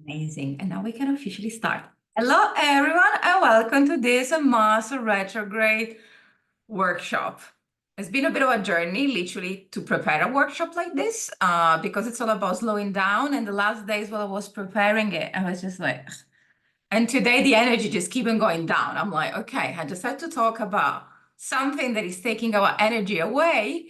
Amazing. And now we can officially start. Hello, everyone, and welcome to this Mars Retrograde workshop. It's been a bit of a journey, literally, to prepare a workshop like this, because it's all about slowing down. And the last days while I was preparing it, I was just like, ugh. And today the energy just keep on going down. I'm like, okay, I just had to talk about something that is taking our energy away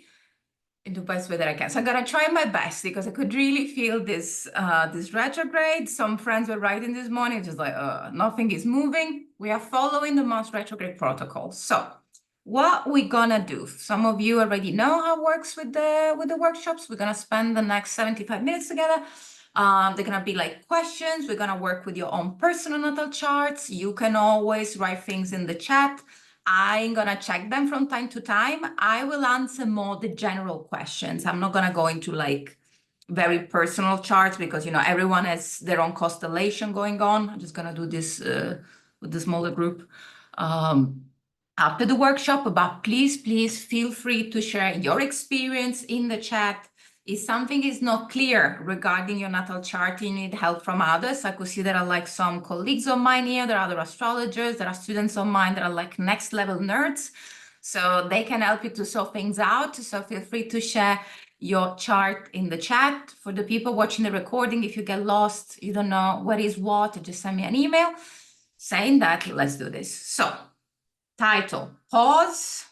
in the best way that I can. So I'm gonna try my best because I could really feel this this retrograde. Some friends were writing this morning, just like, nothing is moving. We are following the Mars retrograde protocol. So what we're gonna do, some of you already know how it works with the workshops. We're gonna spend the next 75 minutes together. They're gonna be like questions. We're gonna work with your own personal natal charts. You can always write things in the chat. I'm gonna check them from time to time. I will answer more the general questions. I'm not gonna go into like very personal charts because everyone has their own constellation going on. I'm just gonna do this with the smaller group after the workshop. But please feel free to share your experience in the chat. If something is not clear regarding your natal chart, you need help from others. I could see there are like some colleagues of mine here, there are other astrologers, there are students of mine that are like next level nerds. So they can help you to sort things out. So feel free to share your chart in the chat. For the people watching the recording, if you get lost, you don't know what is what, just send me an email saying that. Let's do this. So title, pause.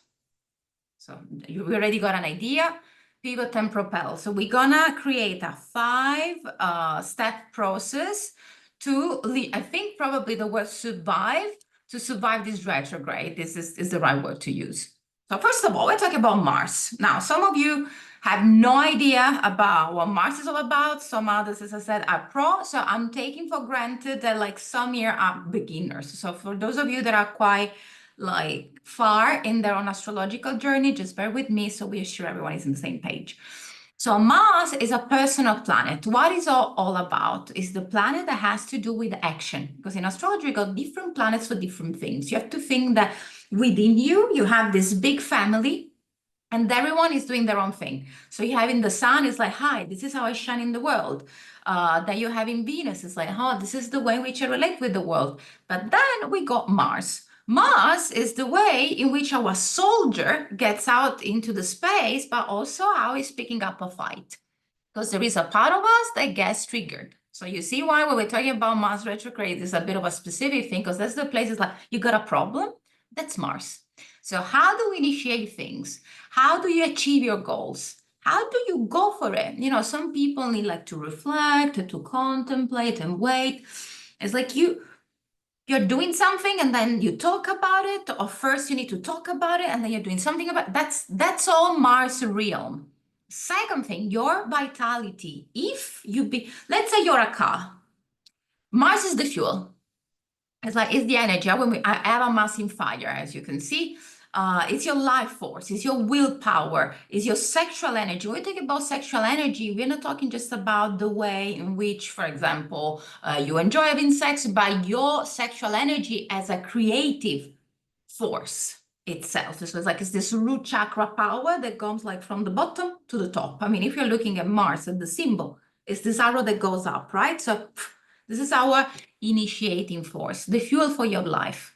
So you already got an idea. Pivot and propel. So we're gonna create a 5-step process to, I think probably the word survive, to survive this retrograde. This is the right word to use. So first of all, we're talking about Mars. Now, some of you have no idea about what Mars is all about. Some others, as I said, are pro. So I'm taking for granted that like some here are beginners. So for those of you that are quite like far in their own astrological journey, just bear with me so we're sure everyone is on the same page. So Mars is a personal planet. What is all about is the planet that has to do with action, because in astrology we got different planets for different things. You have to think that within you have this big family and everyone is doing their own thing. So you have in the sun, it's like, hi, this is how I shine in the world. Then you have in Venus, it's like, oh, this is the way in which I relate with the world. But then we got Mars. Mars is the way in which our soldier gets out into the space, but also how he's picking up a fight. Because there is a part of us that gets triggered. So you see why when we're talking about Mars retrograde, it's a bit of a specific thing, because that's the place it's like, you got a problem? That's Mars. So how do we initiate things? How do you achieve your goals? How do you go for it? Some people need like to reflect, to contemplate and wait. It's like you're doing something and then you talk about it, or first you need to talk about it and then you're doing something about it. That's all Mars realm. Second thing, your vitality. Let's say you're a car. Mars is the fuel. It's the energy. I have a Mars in fire, as you can see. It's your life force, it's your willpower, it's your sexual energy. When we talk about sexual energy, we're not talking just about the way in which, for example, you enjoy having sex, but your sexual energy as a creative force itself. So it's this root chakra power that comes like from the bottom to the top. I mean, if you're looking at Mars and the symbol, it's this arrow that goes up, right? So this is our initiating force, the fuel for your life.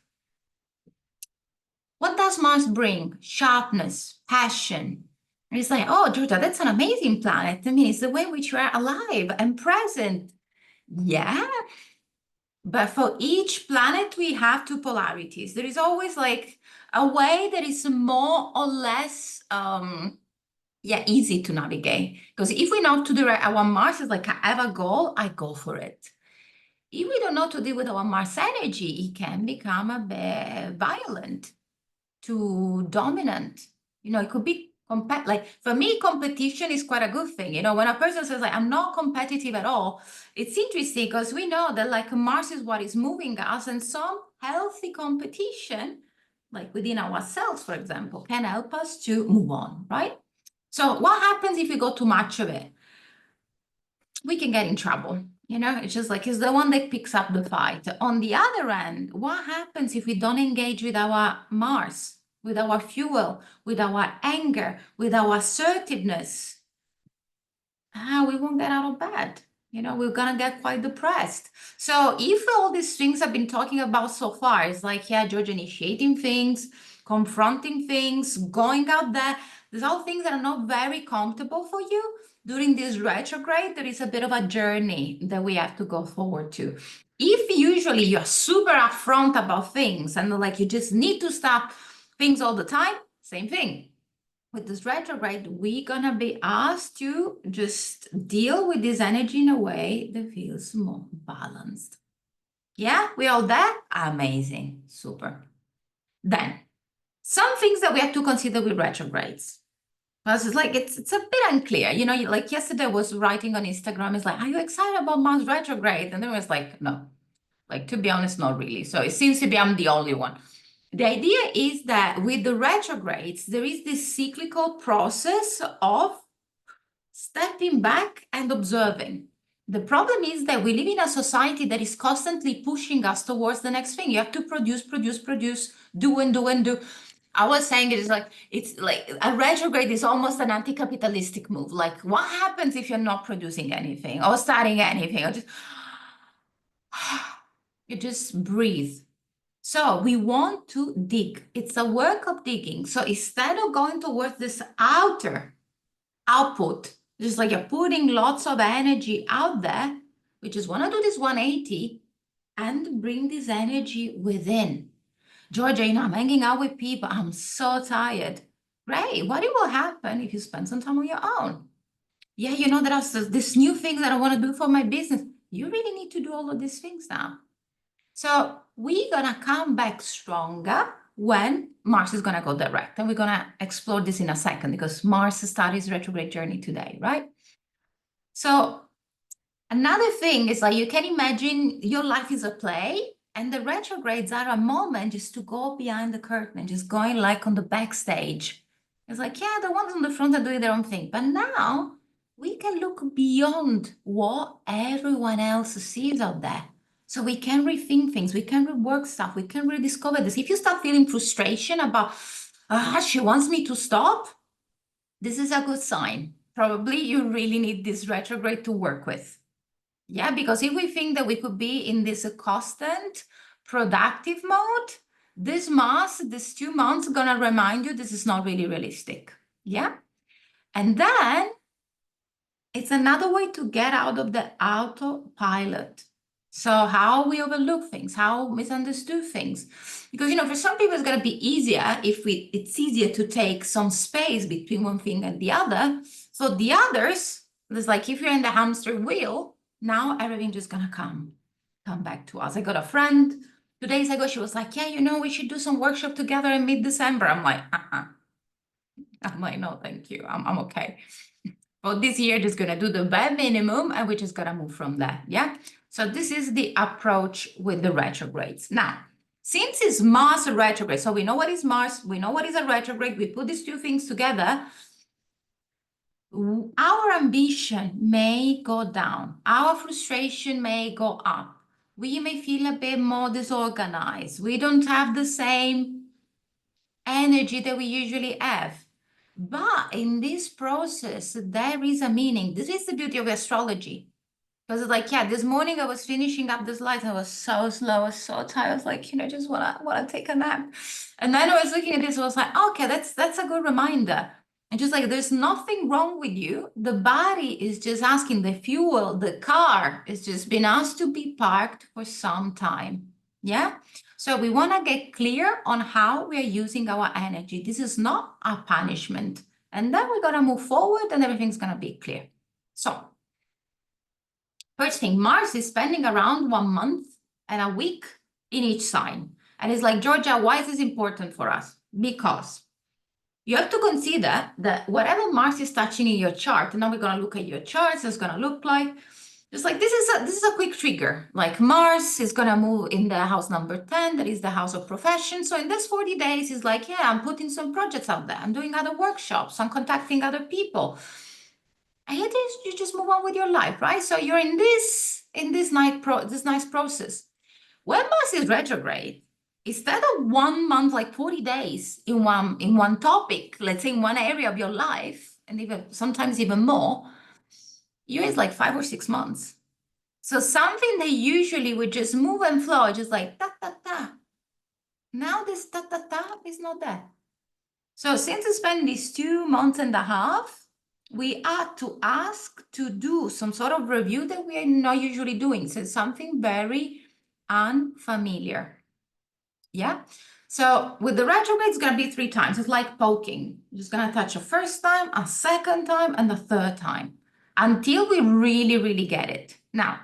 What does Mars bring? Sharpness, passion. And it's like, oh, Georgia, that's an amazing planet. I mean, it's the way in which you are alive and present. Yeah. But for each planet, we have two polarities. There is always like a way that is more or less easy to navigate. Because if we know to direct our Mars is like, I have a goal, I go for it. If we don't know to deal with our Mars energy, it can become a bit violent, too dominant. It could be like for me, competition is quite a good thing. When a person says like, I'm not competitive at all, it's interesting because we know that like Mars is what is moving us, and some healthy competition, like within ourselves, for example, can help us to move on, right? So what happens if we go too much of it? We can get in trouble. It's just like, it's the one that picks up the fight. On the other end, what happens if we don't engage with our Mars, with our fuel, with our anger, with our assertiveness? We won't get out of bed. we're gonna get quite depressed. So if all these things I've been talking about so far is like, yeah, George, initiating things, confronting things, going out there, these all things that are not very comfortable for you during this retrograde. There is a bit of a journey that we have to go forward to. If usually you're super upfront about things and like you just need to stop things all the time, same thing. With this retrograde, we're gonna be asked to just deal with this energy in a way that feels more balanced. Yeah, we all there? Amazing, super. Then, some things that we have to consider with retrogrades. Because it's like, it's a bit unclear. Like yesterday I was writing on Instagram, it's like, are you excited about Mars retrograde? And then it was like, no. Like, to be honest, not really. So it seems to be I'm the only one. The idea is that with the retrogrades, there is this cyclical process of stepping back and observing. The problem is that we live in a society that is constantly pushing us towards the next thing. You have to produce, do and do and do. I was saying it's like a retrograde is almost an anti-capitalistic move. Like, what happens if you're not producing anything or starting anything or just you just breathe. So we want to dig. It's a work of digging. So instead of going towards this outer output, just like you're putting lots of energy out there, we just want to do this 180 and bring this energy within. Georgia, I'm hanging out with people. I'm so tired. Great. What will happen if you spend some time on your own? Yeah, there are this new thing that I want to do for my business. You really need to do all of these things now. So we're going to come back stronger when Mars is going to go direct. And we're going to explore this in a second because Mars started his retrograde journey today, right? So another thing is like you can imagine your life is a play and the retrogrades are a moment just to go behind the curtain and just going like on the backstage. It's like, yeah, the ones on the front are doing their own thing. But now we can look beyond what everyone else sees out there. So we can rethink things, we can rework stuff, we can rediscover this. If you start feeling frustration about, she wants me to stop, this is a good sign. Probably you really need this retrograde to work with. Yeah, because if we think that we could be in this constant productive mode, this Mars, this 2 months, gonna remind you this is not really realistic. Yeah. And then it's another way to get out of the autopilot. So how we overlook things, how misunderstood things. Because, for some people, it's going to be easier if it's easier to take some space between one thing and the other. So the others, it's like if you're in the hamster wheel, now everything just going to come back to us. I got a friend 2 days ago. She was like, yeah, we should do some workshop together in mid-December. I'm like, I'm like, no, thank you. I'm okay. But this year, just going to do the bare minimum and we're just going to move from there. Yeah. So this is the approach with the retrogrades. Now, since it's Mars retrograde, so we know what is Mars, we know what is a retrograde, we put these two things together, our ambition may go down, our frustration may go up, we may feel a bit more disorganized, we don't have the same energy that we usually have. But in this process, there is a meaning. This is the beauty of astrology. Because it's like, this morning I was finishing up the slides. I was so slow, I was so tired. I was like, just wanna take a nap. And then I was looking at this, I was like, okay, that's a good reminder. And just like, there's nothing wrong with you. The body is just asking, the fuel, the car is just been asked to be parked for some time. Yeah. So we want to get clear on how we are using our energy. This is not a punishment. And then we're going to move forward and everything's going to be clear. So first thing, Mars is spending around 1 month and a week in each sign. And it's like, Georgia, why is this important for us? Because you have to consider that whatever Mars is touching in your chart, and now we're going to look at your charts, it's going to look like, just like this is a quick trigger. Like Mars is going to move in the house number 10, that is the house of profession. So in this 40 days, it's like, I'm putting some projects out there. I'm doing other workshops. I'm contacting other people. And you just move on with your life, right? So you're in this nice process. When Mars is retrograde, instead of 1 month, like 40 days in one topic, let's say in one area of your life, and even sometimes even more, you're like 5 or 6 months. So something that usually would just move and flow, just like ta ta ta. Now this ta ta ta is not there. So since it's been these 2.5 months, we are to ask to do some sort of review that we are not usually doing. So it's something very unfamiliar. Yeah. So with the retrograde, it's going to be 3 times. It's like poking. You're just going to touch a first time, a second time, and a third time until we really, really get it. Now,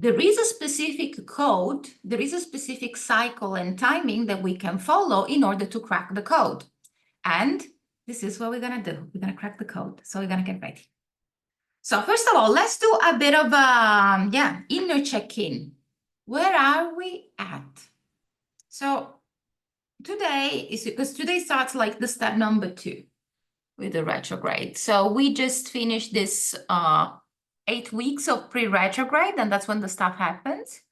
there is a specific code, there is a specific cycle and timing that we can follow in order to crack the code. And this is what we're going to do. We're going to crack the code. So we're going to get ready. So first of all, let's do a bit of inner check-in. Where are we at? So today is because today starts like the step number 2 with the retrograde. So we just finished this 8 weeks of pre-retrograde, and that's when the stuff happens.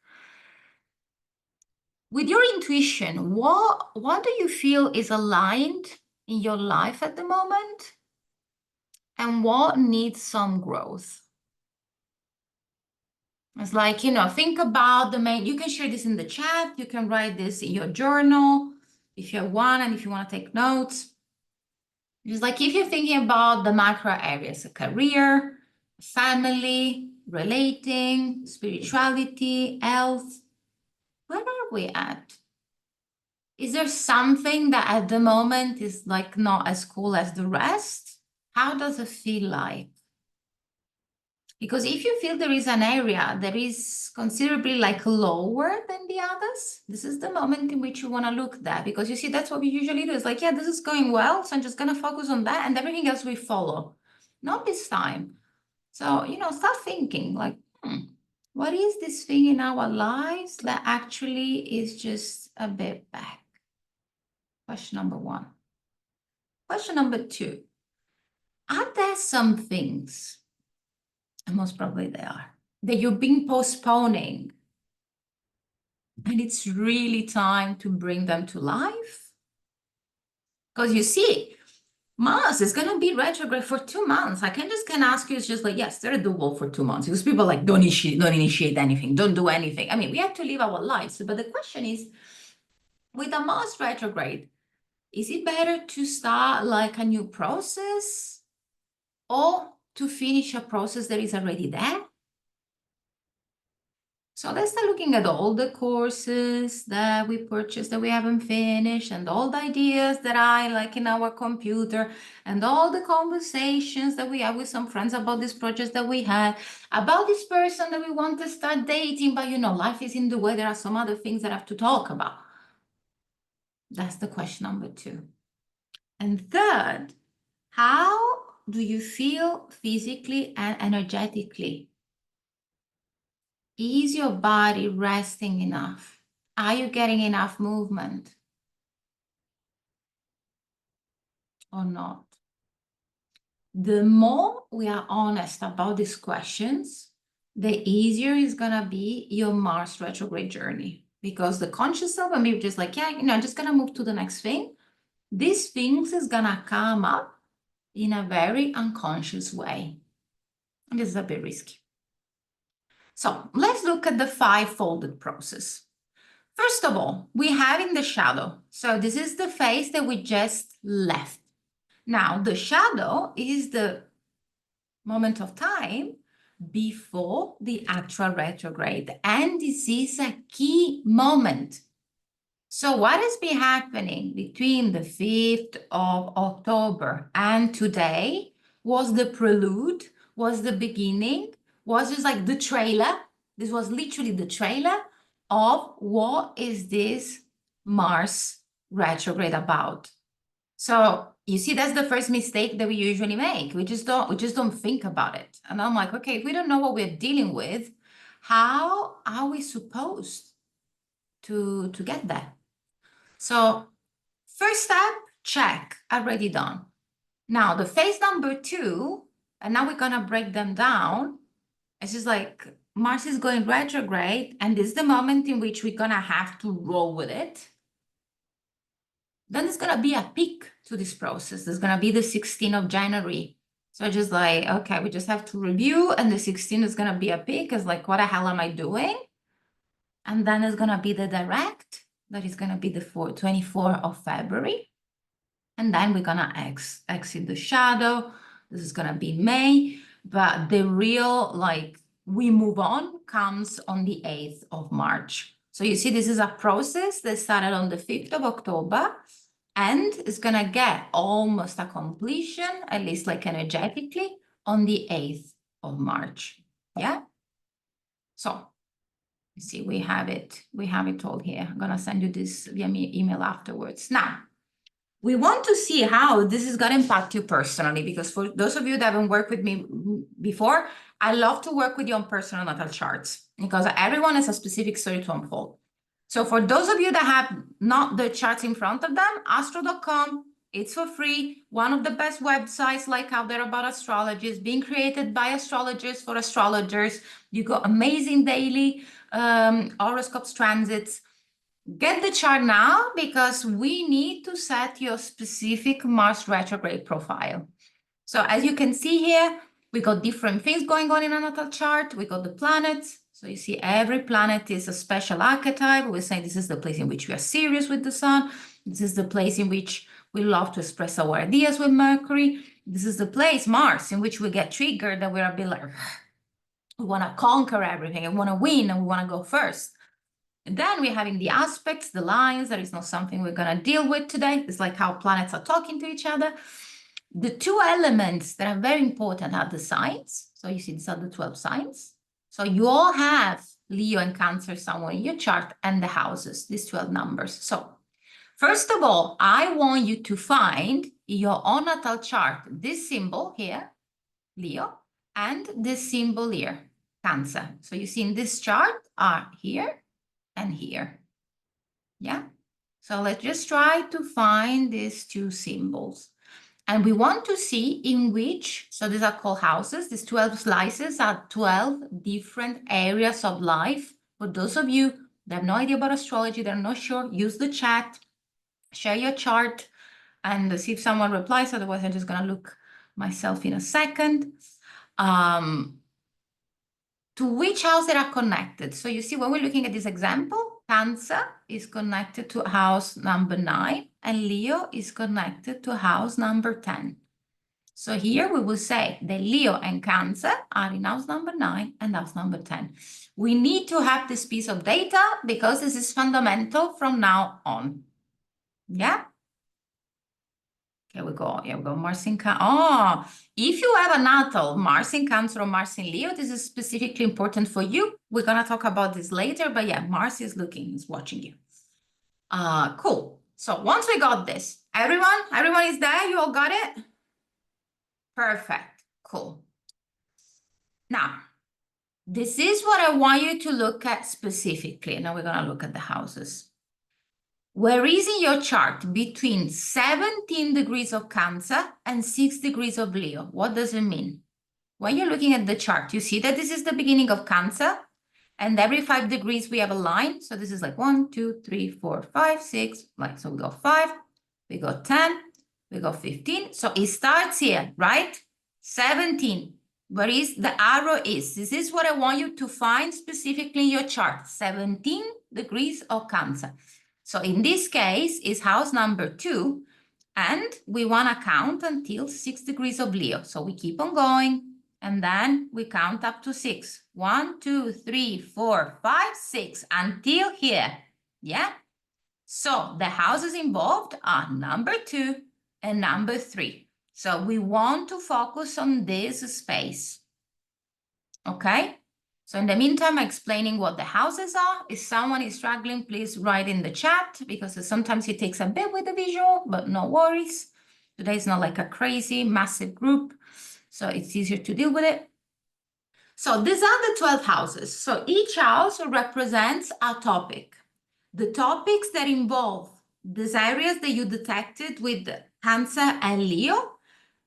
With your intuition, what do you feel is aligned in your life at the moment? And what needs some growth? It's like, think about the main, you can share this in the chat, you can write this in your journal if you want, and if you want to take notes. Just like if you're thinking about the macro areas, a career, family, relating, spirituality, health, where are we at? Is there something that at the moment is like not as cool as the rest? How does it feel like? Because if you feel there is an area that is considerably like lower than the others, this is the moment in which you want to look there. Because you see, that's what we usually do. It's like, yeah, this is going well, so I'm just going to focus on that, and everything else we follow. Not this time. So, start thinking like, what is this thing in our lives that actually is just a bit back? Question number 1. Question number 2. Are there some things, and most probably they are, that you've been postponing, and it's really time to bring them to life? Because you see, Mars is going to be retrograde for 2 months. I can ask you, it's just like, yes, they're doable for 2 months. Because people like, don't initiate anything, don't do anything. I mean, we have to live our lives. But the question is, with a Mars retrograde, is it better to start like a new process or to finish a process that is already there? So let's start looking at all the courses that we purchased that we haven't finished, and all the ideas that I like in our computer, and all the conversations that we have with some friends about these projects that we had, about this person that we want to start dating, but life is in the way, there are some other things that I have to talk about. That's the question number 2. And third, how do you feel physically and energetically? Is your body resting enough? Are you getting enough movement or not? The more we are honest about these questions, the easier is going to be your Mars retrograde journey. Because the conscious self, and maybe just like, I'm just going to move to the next thing. These things is going to come up in a very unconscious way. And this is a bit risky. So let's look at the 5-folded process. First of all, we have in the shadow. So this is the phase that we just left. Now, the shadow is the moment of time before the actual retrograde. And this is a key moment. So what has been happening between the 5th of October and today was the prelude, was the beginning, was just like the trailer. This was literally the trailer of what is this Mars retrograde about. So you see, that's the first mistake that we usually make. We just don't think about it. And I'm like, okay, if we don't know what we're dealing with, how are we supposed to get there? So first step, check, already done. Now the phase number 2, and now we're gonna break them down. It's just like Mars is going retrograde, and this is the moment in which we're gonna have to roll with it. Then there's gonna be a peak to this process. There's gonna be the 16th of January. So just like, okay, we just have to review, and the 16 is gonna be a peak, because like, what the hell am I doing? And then it's gonna be the direct, that is gonna be the 24th of February. And then we're gonna exit the shadow. This is gonna be May, but the real, like, we move on comes on the 8th of March. So you see, this is a process that started on the 5th of October, and it's gonna get almost a completion, at least like energetically, on the 8th of March. Yeah. So you see, we have it all here. I'm gonna send you this via email afterwards. Now, we want to see how this is gonna impact you personally, because for those of you that haven't worked with me before, I love to work with you on personal natal charts, because everyone has a specific story to unfold. So for those of you that have not the charts in front of them, astro.com, it's for free. One of the best websites like out there about astrology, is being created by astrologers for astrologers. You got amazing daily horoscopes, transits. Get the chart now, because we need to set your specific Mars retrograde profile. So as you can see here, we got different things going on in a natal chart. We got the planets. So you see, every planet is a special archetype. We're saying this is the place in which we are serious with the sun. This is the place in which we love to express our ideas with Mercury. This is the place, Mars, in which we get triggered, that we're a bit like, we want to conquer everything, and want to win, and we want to go first. And then we're having the aspects, the lines. That is not something we're going to deal with today. It's like how planets are talking to each other. The two elements that are very important are the signs. So you see, these are the 12 signs. So you all have Leo and Cancer somewhere in your chart, and the houses, these 12 numbers. So first of all, I want you to find your own natal chart, this symbol here, Leo, and this symbol here, Cancer. So you see, in this chart are here and here. Yeah. So let's just try to find these two symbols. And we want to see in which, so these are called houses. These 12 slices are 12 different areas of life. For those of you that have no idea about astrology, they're not sure, use the chat, share your chart, and see if someone replies. Otherwise, I'm just going to look myself in a second. To which house they are connected. So you see, when we're looking at this example, Cancer is connected to house number 9, and Leo is connected to house number 10. So here we will say that Leo and Cancer are in house number 9 and house number 10. We need to have this piece of data, because this is fundamental from now on. Yeah? Here we go. Mars in Cancer. Oh, if you have a natal Mars in Cancer or Mars in Leo, this is specifically important for you. We're going to talk about this later, but yeah, Mars is watching you. Cool. So once we got this, everyone is there? You all got it? Perfect. Cool. Now, this is what I want you to look at specifically. Now we're going to look at the houses. Where is in your chart between 17 degrees of Cancer and 6 degrees of Leo? What does it mean? When you're looking at the chart, you see that this is the beginning of Cancer, and every 5 degrees we have a line. So this is like 1, 2, 3, 4, 5, 6. Like, so we got 5, we got 10, we got 15. So it starts here, right? 17. Where is the arrow is? This is what I want you to find specifically in your chart. 17 degrees of Cancer. So in this case, is house number 2, and we want to count until 6 degrees of Leo. So we keep on going, and then we count up to 6. 1, 2, 3, 4, 5, 6, until here. Yeah? So the houses involved are number 2 and number 3. So we want to focus on this space. Okay? So in the meantime, explaining what the houses are. If someone is struggling, please write in the chat, because sometimes it takes a bit with the visual, but no worries. Today is not like a crazy, massive group, so it's easier to deal with it. So these are the 12 houses. So each house represents a topic. The topics that involve these areas that you detected with Cancer and Leo,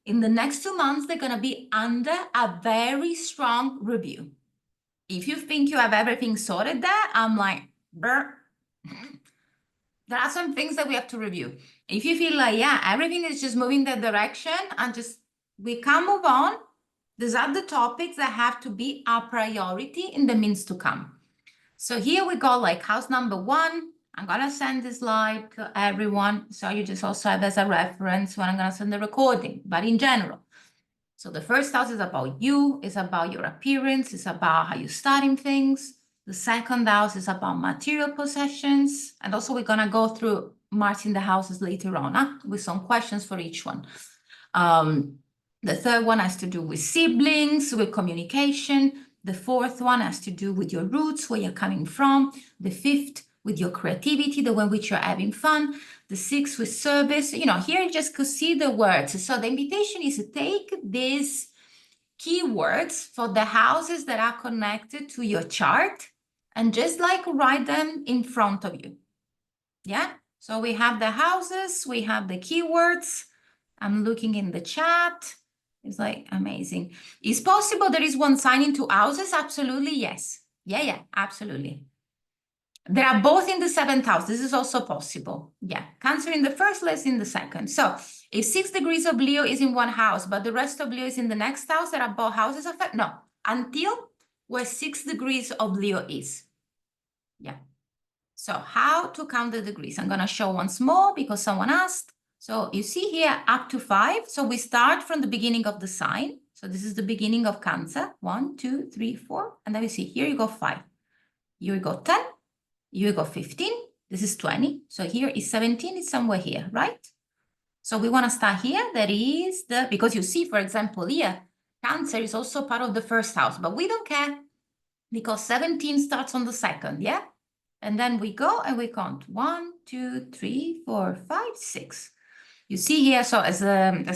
in the next 2 months, they're going to be under a very strong review. If you think you have everything sorted there, I'm like, brr. There are some things that we have to review. If you feel like, yeah, everything is just moving that direction, and just we can move on. These are the topics that have to be a priority in the means to come. So here we go, like house number 1. I'm gonna send this slide to everyone, so you just also have as a reference when I'm gonna send the recording, but in general. So the first house is about you, it's about your appearance, it's about how you're starting things. The second house is about material possessions. And also we're gonna go through Mars in the houses later on, with some questions for each one. The third one has to do with siblings, with communication. The fourth one has to do with your roots, where you're coming from. The fifth with your creativity, the way in which you're having fun. The sixth with service. You know, here you just could see the words. So the invitation is to take these keywords for the houses that are connected to your chart and just like write them in front of you. Yeah, so we have the houses, we have the keywords. I'm looking in the chat. It's like amazing. Is possible there is one sign into houses? Absolutely, yes. Yeah, absolutely. They are both in the 7th house. This is also possible. Yeah, Cancer in the first, less in the second. So if 6 degrees of Leo is in one house, but the rest of Leo is in the next house, there are both houses affected. No, until where 6 degrees of Leo is. Yeah. So how to count the degrees? I'm going to show once more because someone asked. So you see here up to 5. So we start from the beginning of the sign. So this is the beginning of Cancer. 1, 2, 3, 4. And then we see here you go 5. Here you go 10. You go 15, this is 20. So here is 17, it's somewhere here, right? So we want to start here. That is because you see, for example, here, Cancer is also part of the first house, but we don't care because 17 starts on the second, yeah? And then we go and we count 1, 2, 3, 4, 5, 6. You see here, so as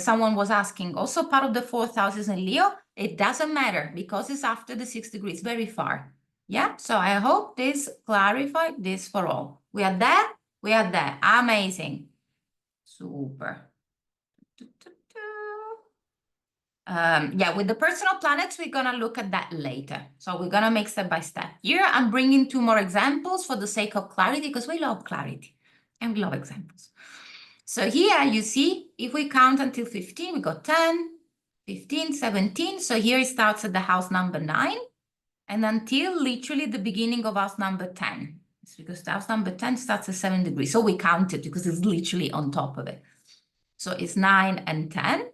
someone was asking, also part of the 4th house is in Leo. It doesn't matter because it's after the 6 degrees, very far. Yeah, so I hope this clarified this for all. We are there? We are there. Amazing. Super. Yeah, with the personal planets, we're going to look at that later. So we're going to make step by step. Here, I'm bringing 2 more examples for the sake of clarity because we love clarity and we love examples. So here you see, if we count until 15, we got 10, 15, 17. So here it starts at the house number 9. And until literally the beginning of house number 10. It's because the house number 10 starts at 7 degrees. So we count it because it's literally on top of it. So it's 9 and 10.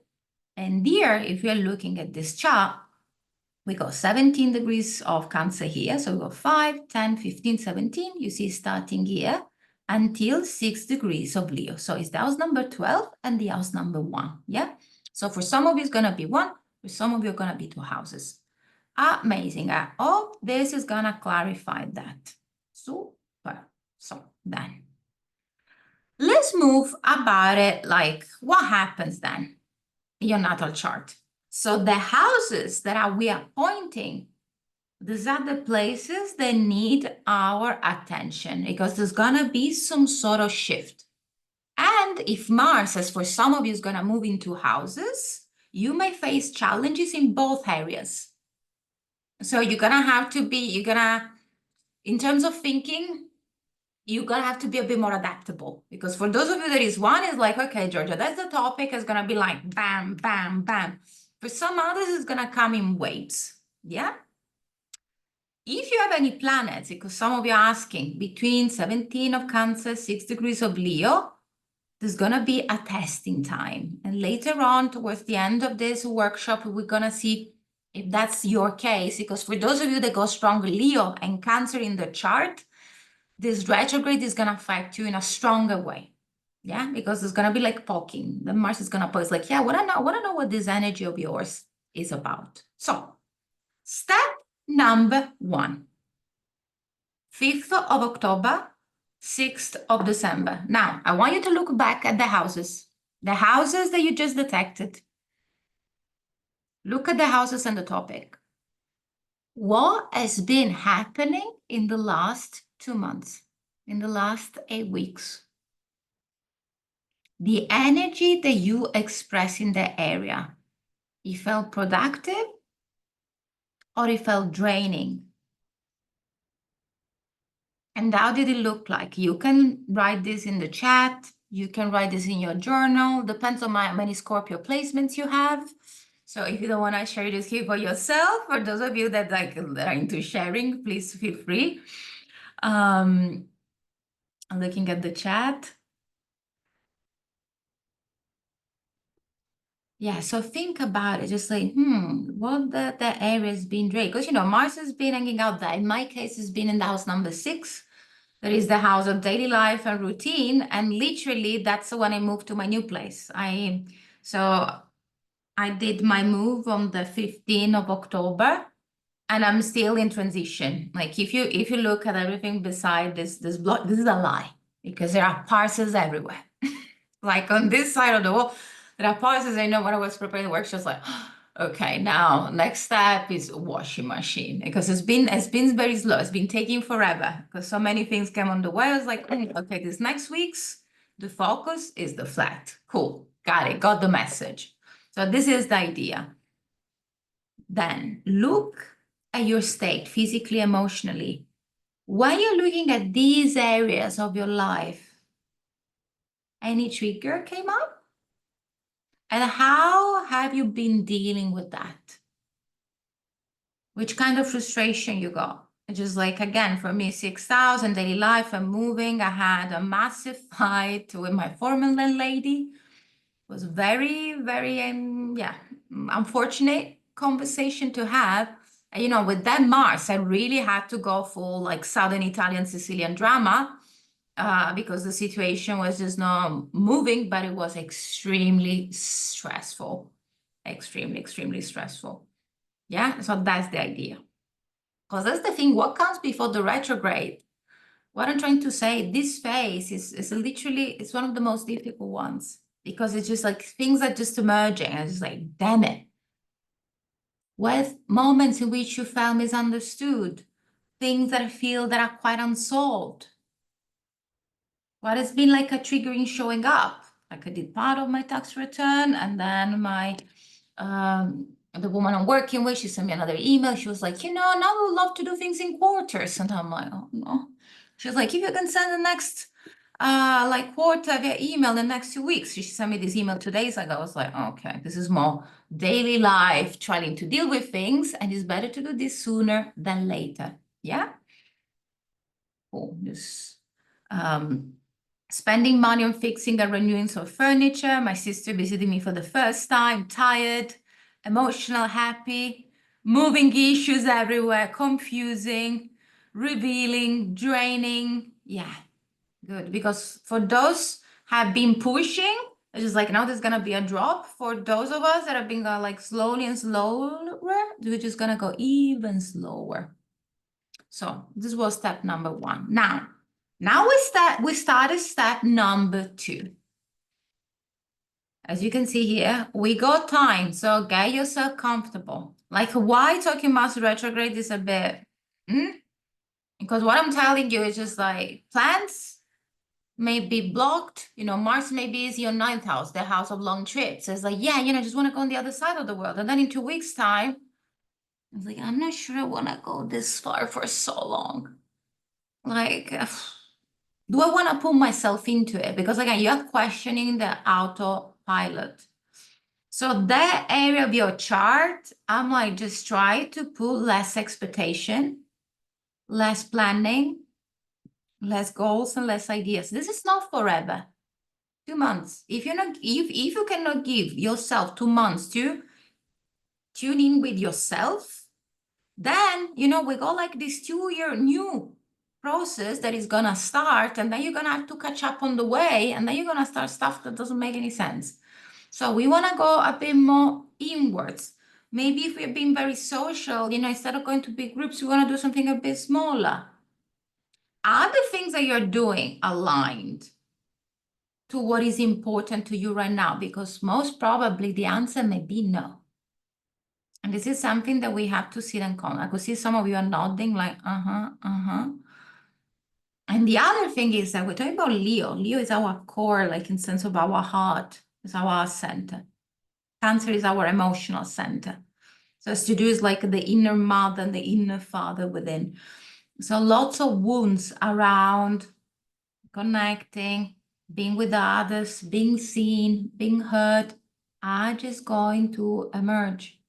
And here, if we are looking at this chart, we got 17 degrees of Cancer here. So we got 5, 10, 15, 17. You see starting here until 6 degrees of Leo. So it's the house number 12 and the house number 1. Yeah. So for some of you, it's going to be 1. For some of you, it's going to be 2 houses. Amazing. I hope this is going to clarify that. Super. So then let's move about it. Like what happens then in your natal chart? So the houses that we are pointing, these are the places that need our attention because there's going to be some sort of shift. And if Mars, as for some of you, is going to move into houses, you may face challenges in both areas. So you're going to have to be, in terms of thinking, you're going to have to be a bit more adaptable. Because for those of you that is one, is like, okay, Georgia, that's the topic. It's going to be like bam, bam, bam. For some others, it's going to come in waves. Yeah? If you have any planets, because some of you are asking, between 17 of Cancer, 6 degrees of Leo, there's going to be a testing time. And later on, towards the end of this workshop, we're going to see if that's your case, because for those of you that go strong Leo and Cancer in the chart, this retrograde is going to affect you in a stronger way. Yeah, because it's going to be like poking. The Mars is going to poke. It's like, yeah, I want to know what this energy of yours is about. So, step number 1, 5th of October, 6th of December. Now, I want you to look back at the houses that you just detected. Look at the houses and the topic. What has been happening in the last 2 months, in the last 8 weeks? The energy that you express in the area, it felt productive or it felt draining? And how did it look like? You can write this in the chat. You can write this in your journal. Depends on how many Scorpio placements you have. So if you don't want to share this here for yourself, for those of you that that are into sharing, please feel free. I'm looking at the chat. Yeah, so think about it, just like, what the area has been great. Because, Mars has been hanging out there. In my case, it's been in the house number 6. That is the house of daily life and routine. And literally, that's when I moved to my new place. So I did my move on the 15th of October, and I'm still in transition. Like if you look at everything beside this block, this is a lie, because there are parcels everywhere. Like on this side of the wall, there are parcels. I know when I was preparing the workshops, like, okay, now next step is washing machine, because it's been very slow. It's been taking forever because so many things came on the way. I was like, okay, this next week's the focus is the flat. Cool, got it, got the message. So this is the idea. Then look at your state physically, emotionally. When you're looking at these areas of your life, any trigger came up? And how have you been dealing with that? Which kind of frustration you got? It's just like, again, for me, 6,000 daily life and moving, I had a massive fight with my former landlady. It was very, very, unfortunate conversation to have. And, with that Mars, I really had to go full like Southern Italian Sicilian drama, because the situation was just not moving, but it was extremely stressful, extremely, extremely stressful. Yeah, so that's the idea. Because that's the thing, what comes before the retrograde? What I'm trying to say, this phase is literally, it's one of the most difficult ones, because it's just like things are just emerging. And it's just like, damn it. With moments in which you felt misunderstood, things that I feel that are quite unsolved. What has been like a triggering showing up? Like I did part of my tax return, and then the woman I'm working with, she sent me another email. She was like, now we would love to do things in quarters. And I'm like, oh no. She was like, if you can send the next quarter via email the next 2 weeks. She sent me this email 2 days ago. I was like, okay, this is more daily life, trying to deal with things, and it's better to do this sooner than later. Yeah. Cool. This spending money on fixing and renewing some furniture. My sister visited me for the first time, tired, emotional, happy, moving issues everywhere, confusing, revealing, draining. Yeah, good. Because for those have been pushing, it's just like now there's gonna be a drop. For those of us that have been going like slowly and slower, we're just gonna go even slower. So this was step number 1. Now we started step number 2. As you can see here, we got time, so get yourself comfortable. Like why talking Mars retrograde is a bit, because what I'm telling you is just like plans may be blocked. Mars maybe is your 9th house, the house of long trips. It's like, yeah, just want to go on the other side of the world. And then in 2 weeks' time, it's like, I'm not sure I want to go this far for so long. Like, do I want to put myself into it? Because again, you're questioning the autopilot. So that area of your chart, I'm like, just try to put less expectation, less planning, less goals, and less ideas. This is not forever. 2 months. If you cannot give yourself 2 months to tune in with yourself, then we got like this 2-year new process that is gonna start, and then you're gonna have to catch up on the way, and then you're gonna start stuff that doesn't make any sense. So we want to go a bit more inwards. Maybe if we're being very social, instead of going to big groups, we want to do something a bit smaller. Are the things that you're doing aligned to what is important to you right now? Because most probably the answer may be no. And this is something that we have to sit and comment. I could see some of you are nodding like, And the other thing is that we're talking about Leo. Leo is our core, like in sense of our heart, is our center. Cancer is our emotional center. So it's to do is like the inner mother and the inner father within. So lots of wounds around connecting, being with others, being seen, being heard, are just going to emerge.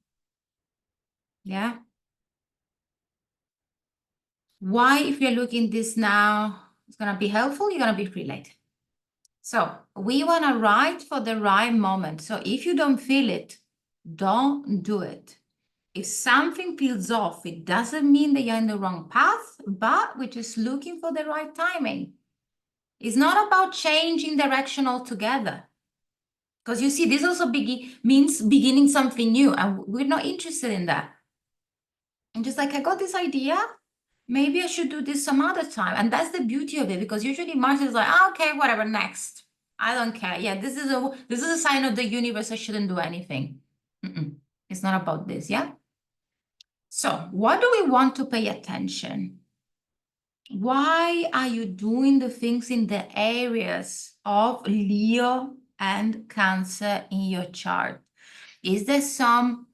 Yeah. Why, if you're looking this now, it's going to be helpful, you're going to be free later. So we want to write for the right moment. So if you don't feel it, don't do it. If something feels off, it doesn't mean that you're in the wrong path, but we're just looking for the right timing. It's not about changing direction altogether. Because you see, this also means beginning something new, and we're not interested in that. And just like, I got this idea, maybe I should do this some other time. And that's the beauty of it, because usually Mars is like, oh, okay, whatever, next. I don't care. Yeah, this is a sign of the universe. I shouldn't do anything. It's not about this, yeah? So what do we want to pay attention? Why are you doing the things in the areas of Leo and Cancer in your chart? Is there some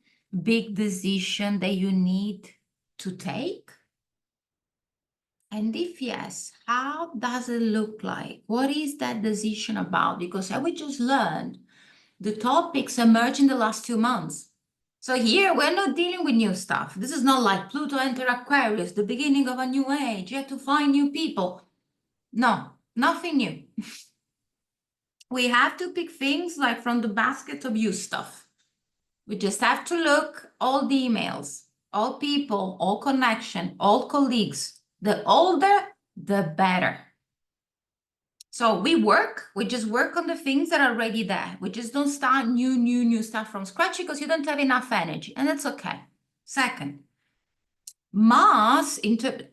big decision that you need to take? And if yes, how does it look like? What is that decision about? Because as we just learned, the topics emerged in the last 2 months. So here we're not dealing with new stuff. This is not like Pluto enter Aquarius, the beginning of a new age. You have to find new people. No, nothing new. We have to pick things like from the basket of you stuff. We just have to look all the emails, all people, all connection, all colleagues. The older, the better. So we just work on the things that are already there. We just don't start new stuff from scratch because you don't have enough energy, and that's okay. Second, Mars,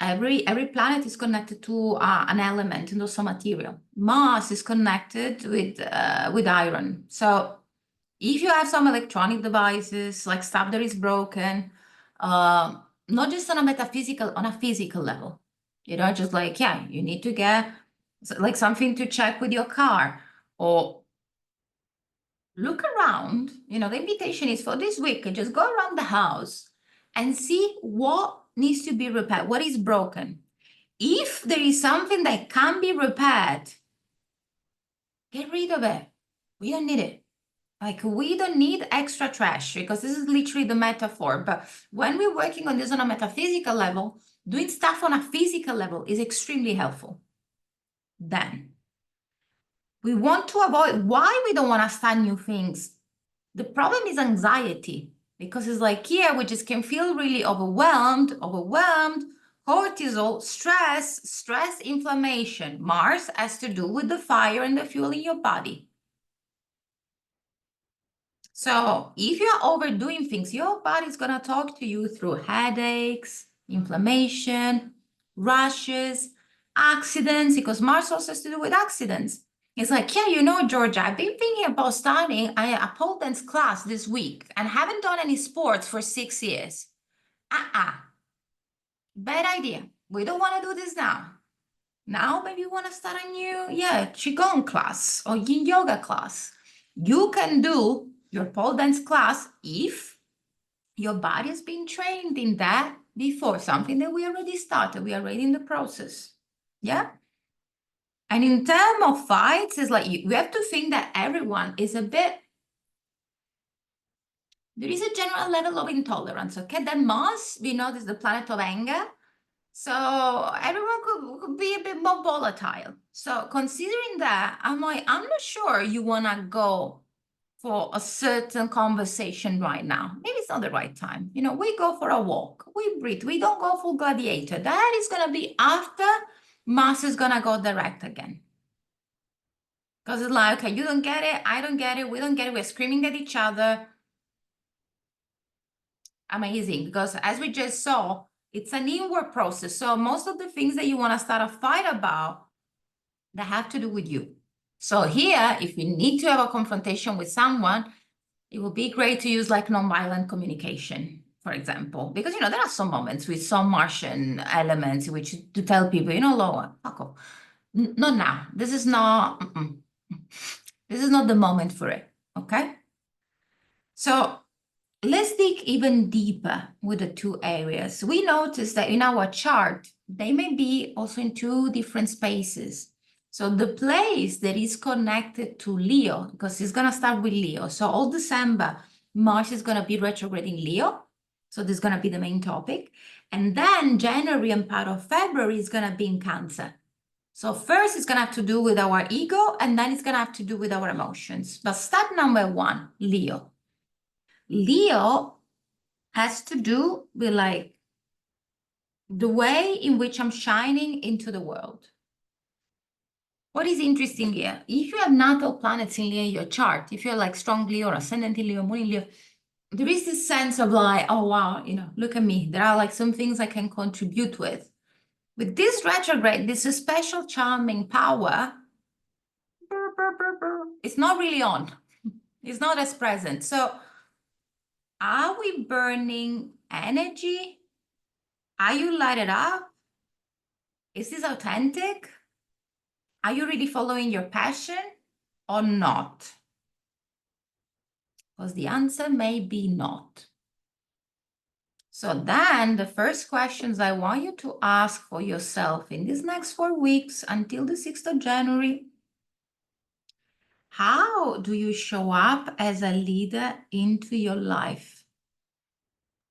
every planet is connected to an element and also material. Mars is connected with iron. So if you have some electronic devices, like stuff that is broken, not just on a physical level, just like, yeah, you need to get like something to check with your car, or look around. The invitation is for this week. Just go around the house and see what needs to be repaired, what is broken. If there is something that can be repaired, get rid of it. We don't need it. Like, we don't need extra trash, because this is literally the metaphor. But when we're working on this on a metaphysical level, doing stuff on a physical level is extremely helpful. Then we want to avoid, why we don't want to start new things. The problem is anxiety, because it's like, here we just can feel really overwhelmed, cortisol, stress, inflammation. Mars has to do with the fire and the fuel in your body. So if you're overdoing things, your body's going to talk to you through headaches, inflammation, rashes, accidents, because Mars also has to do with accidents. It's like, yeah, Georgia, I've been thinking about starting a pole dance class this week and haven't done any sports for 6 years. Bad idea. We don't want to do this now. Now maybe you want to start a new, Qigong class or Yin yoga class. You can do your pole dance class if your body has been trained in that before, something that we already started. We are already in the process. Yeah. And in terms of fights, it's like we have to think that everyone is there is a general level of intolerance, okay? That Mars, we know, is the planet of anger. So everyone could be a bit more volatile. So considering that, I'm not sure you want to go for a certain conversation right now. Maybe it's not the right time. We go for a walk, we breathe, we don't go full gladiator. That is going to be after Mars is going to go direct again. Because it's like, okay, you don't get it, I don't get it, we don't get it, we're screaming at each other. Amazing, because as we just saw, it's an inward process. So most of the things that you want to start a fight about, that have to do with you. So here, if you need to have a confrontation with someone, it would be great to use like nonviolent communication, for example, because, there are some moments with some Martian elements in which to tell people, Loa, fuck off. Not now. This is not the moment for it, okay? So let's dig even deeper with the 2 areas. We noticed that in our chart, they may be also in 2 different spaces. So the place that is connected to Leo, because it's going to start with Leo. So all December, Mars is going to be retrograde in Leo. So this is going to be the main topic. And then January and part of February is going to be in Cancer. So first it's going to have to do with our ego, and then it's going to have to do with our emotions. But step number one, Leo. Leo has to do with like the way in which I'm shining into the world. What is interesting here, if you have natal planets in Leo in your chart, if you're like strong Leo or ascendant in Leo, moon in Leo, there is this sense of like, oh wow, look at me. There are like some things I can contribute with. With this retrograde, this special charming power, it's not really on. It's not as present. So are we burning energy? Are you lighted up? Is this authentic? Are you really following your passion or not? Because the answer may be not. So then the first questions I want you to ask for yourself in these next 4 weeks until the 6th of January, how do you show up as a leader into your life?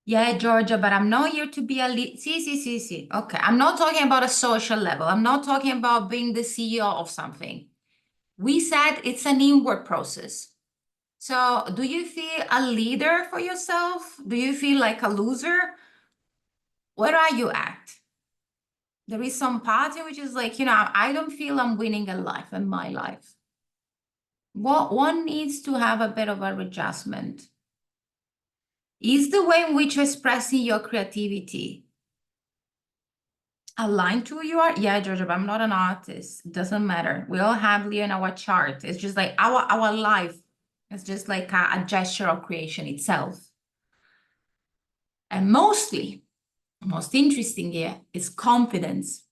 Yeah, Georgia, but I'm not here to be a lead. See. Okay, I'm not talking about a social level. I'm not talking about being the CEO of something. We said it's an inward process. So do you feel a leader for yourself? Do you feel like a loser? Where are you at? There is some part which is like, I don't feel I'm winning a life in my life. One needs to have a bit of a readjustment. Is the way in which you're expressing your creativity aligned to who you are? Yeah, Georgia, but I'm not an artist. It doesn't matter. We all have Leo in our chart. It's just like our life. It's just like a gesture of creation itself. And mostly, most interesting here is confidence,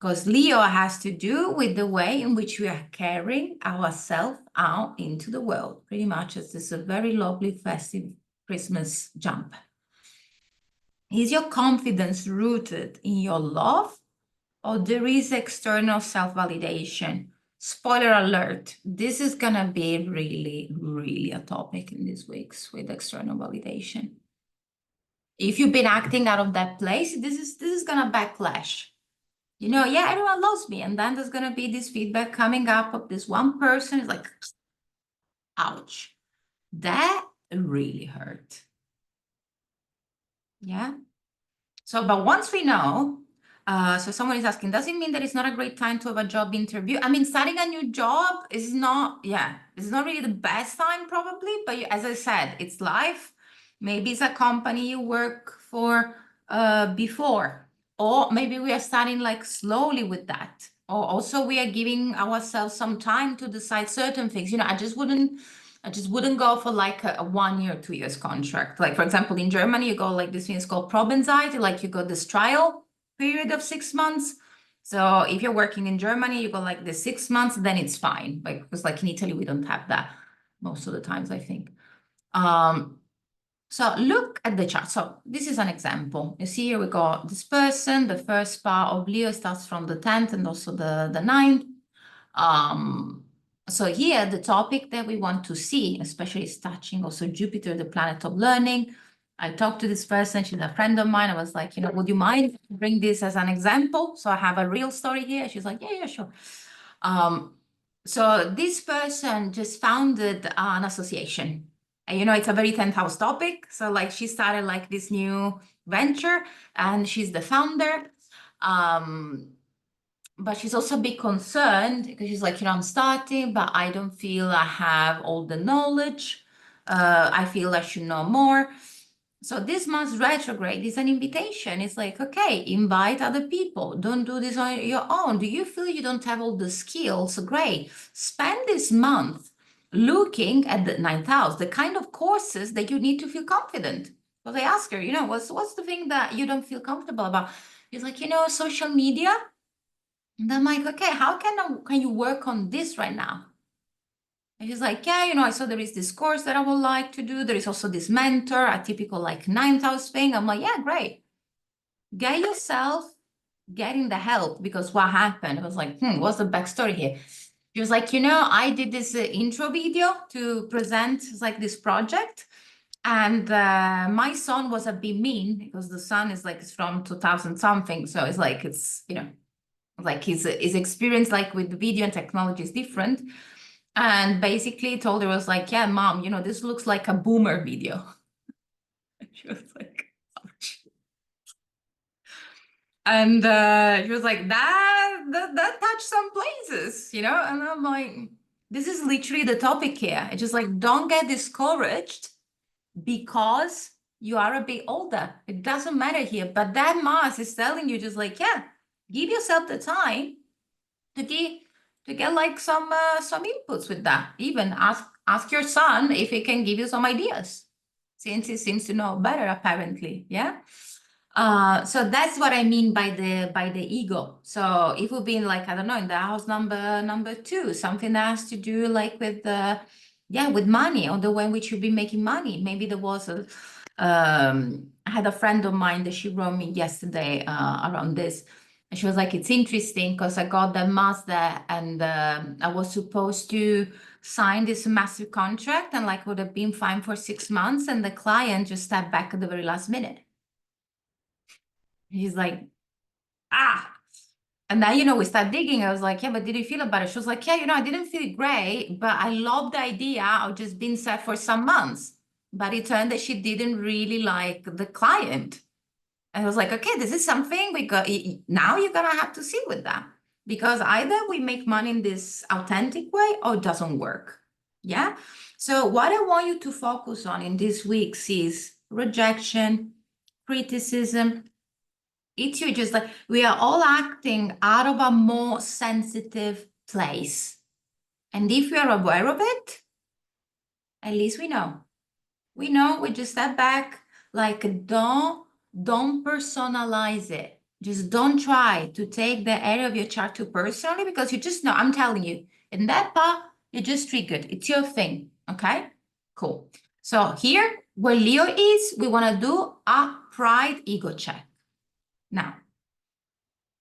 because Leo has to do with the way in which we are carrying ourselves out into the world. Pretty much it's this a very lovely festive Christmas jump. Is your confidence rooted in your love, or there is external self-validation? Spoiler alert, this is going to be really, really a topic in these weeks with external validation. If you've been acting out of that place, this is going to backlash. Yeah, everyone loves me. And then there's going to be this feedback coming up of this one person. It's like, ouch, that really hurt. Yeah. So, but once we know, so someone is asking, does it mean that it's not a great time to have a job interview? I mean, starting a new job is not, it's not really the best time probably, but as I said, it's life. Maybe it's a company you work for before, or maybe we are starting like slowly with that. Or also we are giving ourselves some time to decide certain things. I just wouldn't go for like a 1 year, 2 years contract. Like, for example, in Germany, you go like this thing is called Probenzeit, like you got this trial period of 6 months. So if you're working in Germany, you go like the 6 months, then it's fine. Like, because like in Italy, we don't have that most of the times, I think. So look at the chart. So this is an example. You see here we got this person, the first part of Leo starts from the 10th and also the 9th. So here, the topic that we want to see, especially is touching also Jupiter, the planet of learning. I talked to this person, she's a friend of mine. I was like, would you mind bring this as an example? So I have a real story here. She's like, yeah, sure. So this person just founded an association. And, it's a very 10th house topic. So like she started like this new venture and she's the founder. But she's also a bit concerned because she's like, I'm starting, but I don't feel I have all the knowledge. I feel I should know more. So this Mars retrograde is an invitation. It's like, okay, invite other people. Don't do this on your own. Do you feel you don't have all the skills? Great. Spend this month looking at the 9th house, the kind of courses that you need to feel confident. Well, I ask her, what's the thing that you don't feel comfortable about? She's like, social media. And I'm like, okay, how can you work on this right now? And she's like, yeah, I saw there is this course that I would like to do. There is also this mentor, a typical like 9th house thing. I'm like, yeah, great. Get yourself getting the help, because what happened? It was like, what's the backstory here? She was like, I did this intro video to present like this project. And my son was a bit mean because the son is like, it's from 2000 something. So it's like, like his experience like with the video and technology is different. And basically told her, was like, yeah, mom, this looks like a boomer video. And she was like, ouch. And she was like, that touched some places, and I'm like, this is literally the topic here. It's just like, don't get discouraged because you are a bit older. It doesn't matter here. But that Mars is telling you just like, yeah, give yourself the time to get like some inputs with that. Even ask your son if he can give you some ideas, since he seems to know better apparently. Yeah. So that's what I mean by the ego. So if we've been like, I don't know, in the house number 2, something that has to do like with with money, or the way in which you've been making money. Maybe there was I had a friend of mine that she wrote me yesterday around this. And she was like, it's interesting because I got the master and I was supposed to sign this massive contract and like would have been fine for 6 months. And the client just stepped back at the very last minute. He's like, ah. And then, we start digging. I was like, yeah, but did you feel about it? She was like, yeah, I didn't feel great, but I love the idea of just being set for some months. But it turned that she didn't really like the client. And I was like, okay, this is something we got. Now you're going to have to sit with that, because either we make money in this authentic way or it doesn't work. Yeah. So what I want you to focus on in these weeks is rejection, criticism. It's you just like, we are all acting out of a more sensitive place. And if we are aware of it, at least we know. We just step back, like don't personalize it. Just don't try to take the area of your chart too personally, because you just know, I'm telling you, in that part, you're just triggered. It's your thing, okay? Cool. So here, where Leo is, we want to do a pride ego check. Now,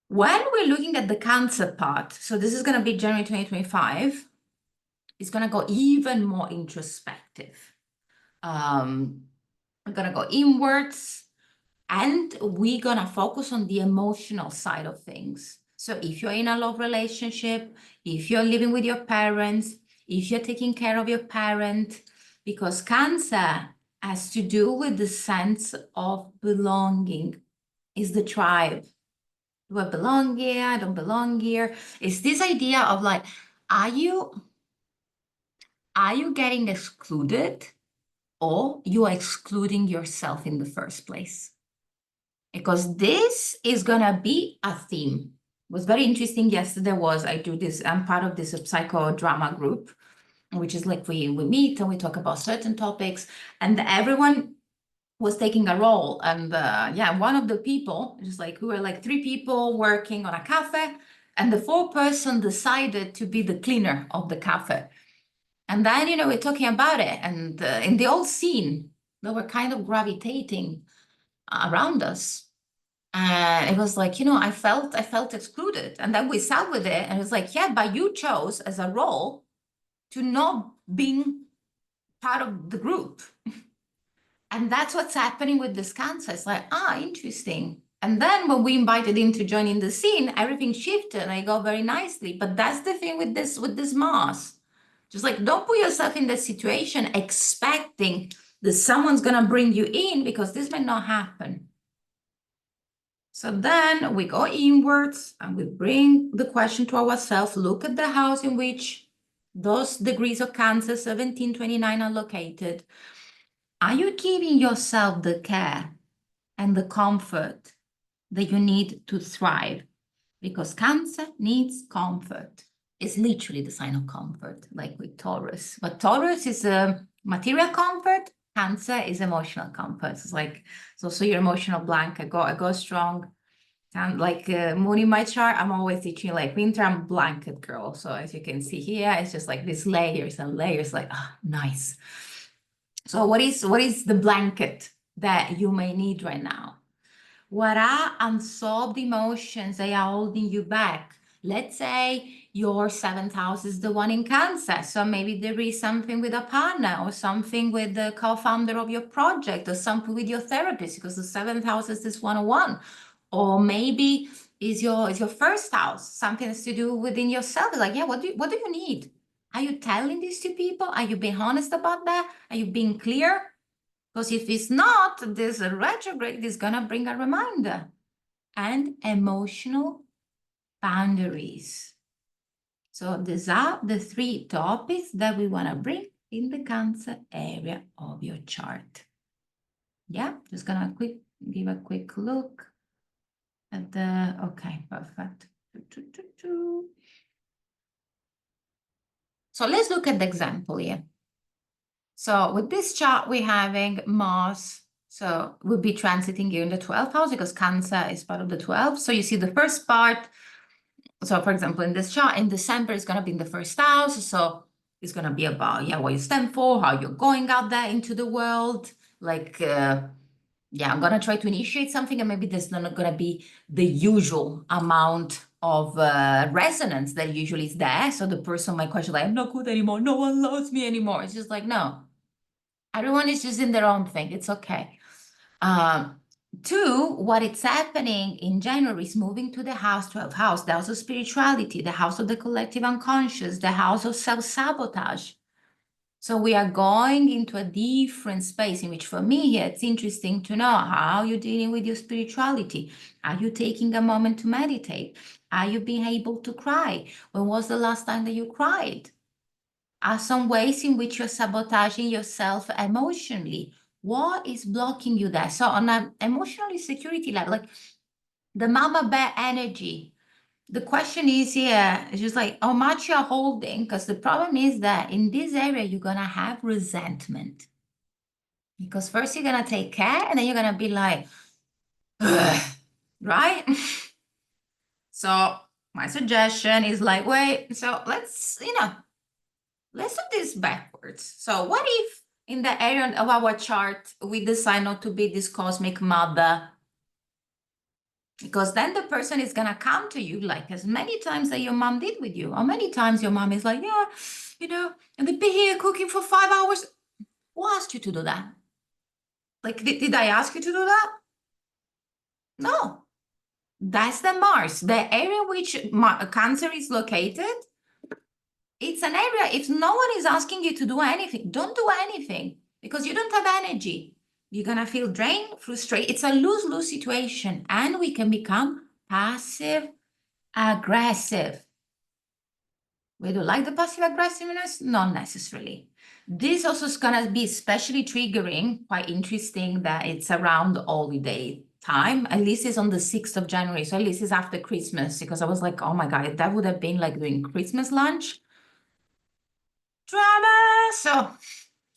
when we're looking at the Cancer part, so this is going to be January 2025, it's going to go even more introspective. We're going to go inwards, and we're going to focus on the emotional side of things. So if you're in a love relationship, if you're living with your parents, if you're taking care of your parent, because Cancer has to do with the sense of belonging, is the tribe. Do I belong here? I don't belong here. It's this idea of like, are you getting excluded, or you are excluding yourself in the first place? Because this is gonna be a theme. It was very interesting yesterday I'm part of this psychodrama group, which is like we meet and we talk about certain topics, and everyone was taking a role. And one of the people, just like we were like 3 people working on a cafe, and the 4th person decided to be the cleaner of the cafe. And then, we're talking about it, and in the old scene, they were kind of gravitating around us. And it was like, I felt excluded. And then we sat with it, and it was like, yeah, but you chose as a role to not being part of the group. And that's what's happening with this Cancer. It's like, interesting. And then when we invited him to join in the scene, everything shifted and it got very nicely. But that's the thing with this Mars. Just like, don't put yourself in the situation expecting that someone's going to bring you in, because this may not happen. So then we go inwards and we bring the question to ourselves. Look at the house in which those degrees of Cancer 17, 29 are located. Are you giving yourself the care and the comfort that you need to thrive? Because Cancer needs comfort. It's literally the sign of comfort, like with Taurus. But Taurus is a material comfort. Cancer is emotional comfort. It's like, it's also your emotional blanket. I go strong. And like moon in my chart, I'm always teaching like winter, I'm blanket girl. So as you can see here, it's just like these layers and layers, like, nice. So what is the blanket that you may need right now? What are unsolved emotions that are holding you back? Let's say your seventh house is the one in Cancer. So maybe there is something with a partner or something with the co-founder of your project or something with your therapist, because the seventh house is this 101. Or maybe is your first house, something has to do within yourself. Like, yeah, what do you need? Are you telling this to people? Are you being honest about that? Are you being clear? Because if it's not, this retrograde is going to bring a reminder. And emotional boundaries. So these are the 3 topics that we want to bring in the Cancer area of your chart. Yeah, just going to give a quick look at the, okay, perfect. So let's look at the example here. So with this chart, we're having Mars. So we'll be transiting here in the 12th house because Cancer is part of the 12th. So you see the first part. So for example, in this chart, in December, it's going to be in the first house. So it's going to be about, yeah, what you stand for, how you're going out there into the world. Like, yeah, I'm going to try to initiate something and maybe there's not going to be the usual amount of resonance that usually is there. So the person might question like, I'm not good anymore. No one loves me anymore. It's just like, no. Everyone is just in their own thing. It's okay. 2, what it's happening in January is moving to the house, 12th house, the house of spirituality, the house of the collective unconscious, the house of self-sabotage. So we are going into a different space in which for me here, it's interesting to know how you're dealing with your spirituality. Are you taking a moment to meditate? Are you being able to cry? When was the last time that you cried? Are some ways in which you're sabotaging yourself emotionally? What is blocking you there? So on an emotional insecurity level, like the mama bear energy, the question is here, it's just like how much you're holding, because the problem is that in this area, you're going to have resentment. Because first you're going to take care and then you're going to be like, ugh, right? So my suggestion is like, wait, so let's do this backwards. So what if in the area of our chart, we decide not to be this cosmic mother? Because then the person is going to come to you like as many times that your mom did with you. Or many times your mom is like, yeah, and they'd be here cooking for 5 hours. Who asked you to do that? Like, did I ask you to do that? No. That's the Mars. The area which Cancer is located, it's an area, if no one is asking you to do anything, don't do anything because you don't have energy. You're going to feel drained, frustrated. It's a lose-lose situation and we can become passive aggressive. We do like the passive aggressiveness? Not necessarily. This also is going to be especially triggering, quite interesting that it's around holiday time. At least it's on the 6th of January. So at least it's after Christmas because I was like, oh my God, that would have been like doing Christmas lunch. Drama. So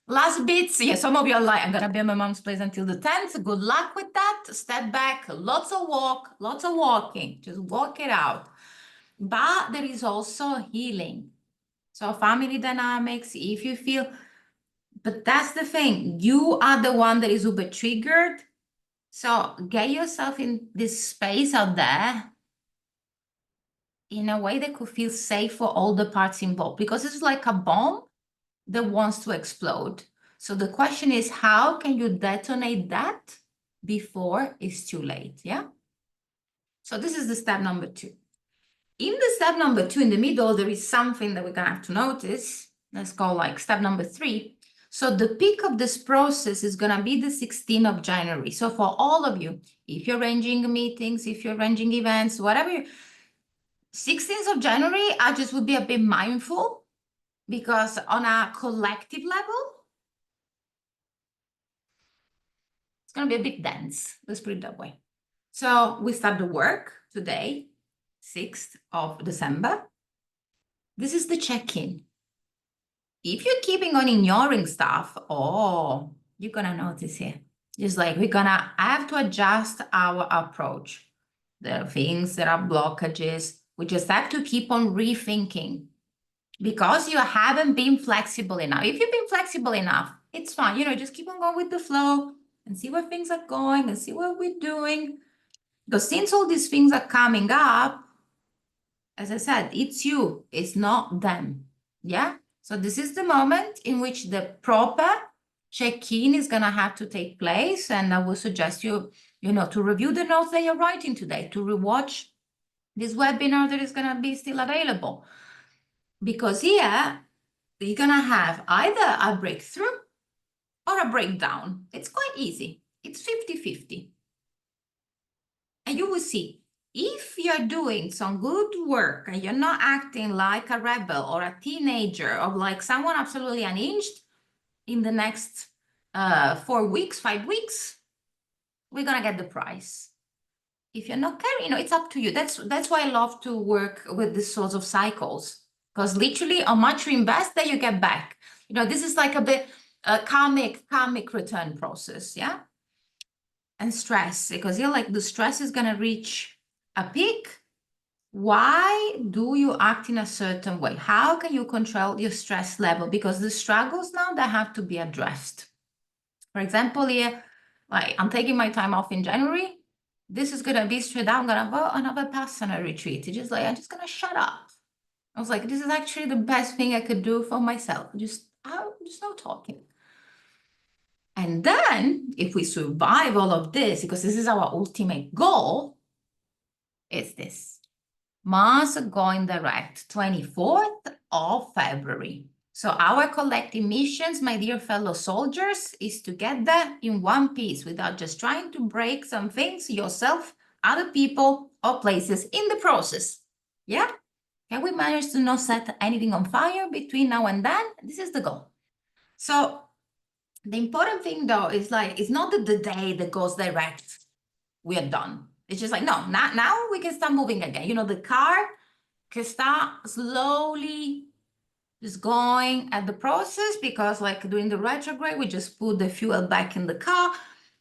last bits. Yeah, some of you are like, I'm going to be at my mom's place until the 10th. Good luck with that. Step back. Lots of walking. Just walk it out. But there is also healing. So family dynamics, if you feel, but that's the thing. You are the one that is uber triggered. So get yourself in this space out there in a way that could feel safe for all the parts involved because it's like a bomb that wants to explode. So the question is, how can you detonate that before it's too late? Yeah. So this is the step number 2. In the step number 2, in the middle, there is something that we're going to have to notice. Let's go like step number 3. So the peak of this process is going to be the 16th of January. So for all of you, if you're arranging meetings, if you're arranging events, whatever, 16th of January, I just would be a bit mindful because on a collective level, it's going to be a bit dense. Let's put it that way. So we start the work today, 6th of December. This is the check-in. If you're keeping on ignoring stuff, oh, you're going to notice here. Just like we're going to have to adjust our approach. There are things, there are blockages. We just have to keep on rethinking because you haven't been flexible enough. If you've been flexible enough, it's fine. Just keep on going with the flow and see where things are going and see what we're doing. Because since all these things are coming up, as I said, it's you, it's not them. Yeah. So this is the moment in which the proper check-in is going to have to take place. And I will suggest you, to review the notes that you're writing today, to rewatch this webinar that is going to be still available. Because here, you're going to have either a breakthrough or a breakdown. It's quite easy. It's 50-50. And you will see, if you're doing some good work and you're not acting like a rebel or a teenager or like someone absolutely unhinged in the next 4 weeks, 5 weeks, we're going to get the prize. If you're not carrying, it's up to you. That's why I love to work with these sorts of cycles, because literally how much you invest that you get back. This is like a bit karmic return process, yeah? And stress, because you're like the stress is going to reach a peak. Why do you act in a certain way? How can you control your stress level? Because the struggles now that have to be addressed. For example, here, like I'm taking my time off in January. This is going to be straight out. I'm going to go another personal retreat. It's just like, I'm just going to shut up. I was like, this is actually the best thing I could do for myself. Just no talking. And then if we survive all of this, because this is our ultimate goal, is this. Mars going direct, 24th of February. So our collective missions, my dear fellow soldiers, is to get there in one piece without just trying to break some things yourself, other people, or places in the process. Yeah? Can we manage to not set anything on fire between now and then? This is the goal. So the important thing, though, is like, it's not that the day that goes direct, we are done. It's just like, no, now we can start moving again. The car can start slowly just going at the process, because like during the retrograde, we just put the fuel back in the car.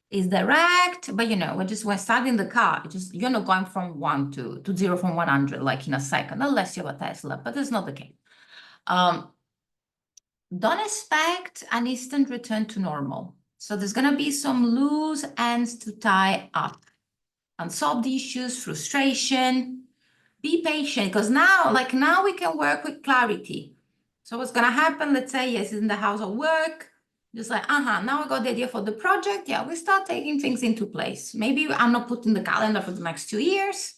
It's direct, but we're starting the car. You're not going from 1 to 0 from 100 like in a second, unless you have a Tesla, but that's not the case. Don't expect an instant return to normal. So there's going to be some loose ends to tie up. Unsolved issues, frustration. Be patient, because now we can work with clarity. So what's going to happen, let's say, yes, in the house of work, just like, now I got the idea for the project. Yeah, we start taking things into place. Maybe I'm not putting the calendar for the next 2 years,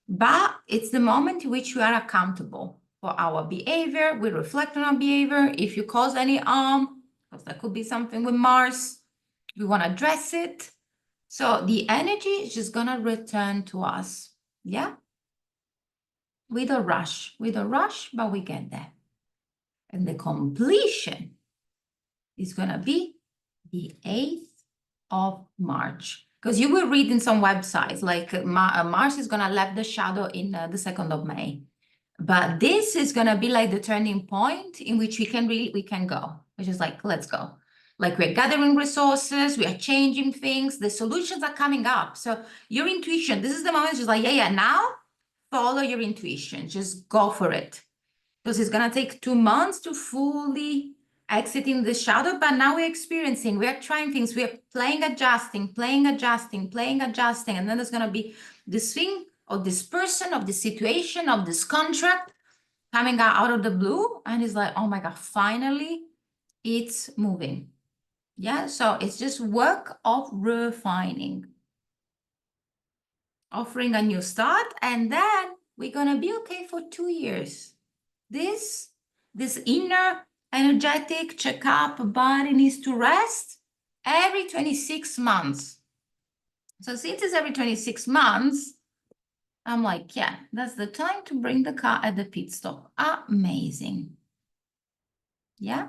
but it's the moment in which we are accountable for our behavior. We reflect on our behavior. If you cause any harm, because that could be something with Mars, we want to address it. So the energy is just going to return to us. Yeah? With a rush, but we get there. And the completion is going to be the 8th of March. Because you will read in some websites, like Mars is going to leave the shadow in the 2nd of May. But this is going to be like the turning point in which we can go, which is like, let's go. Like we're gathering resources, we are changing things, the solutions are coming up. So your intuition, this is the moment, just like, yeah, now follow your intuition, just go for it. Because it's going to take 2 months to fully exit in the shadow, but now we're experiencing, we're trying things, we're playing, adjusting, and then there's going to be this thing of this person, of this situation, of this contract coming out of the blue, and it's like, oh my God, finally it's moving. Yeah, so it's just work of refining, offering a new start, and then we're going to be okay for 2 years. This inner energetic checkup body needs to rest every 26 months. So since it's every 26 months, I'm like, yeah, that's the time to bring the car at the pit stop. Amazing. Yeah.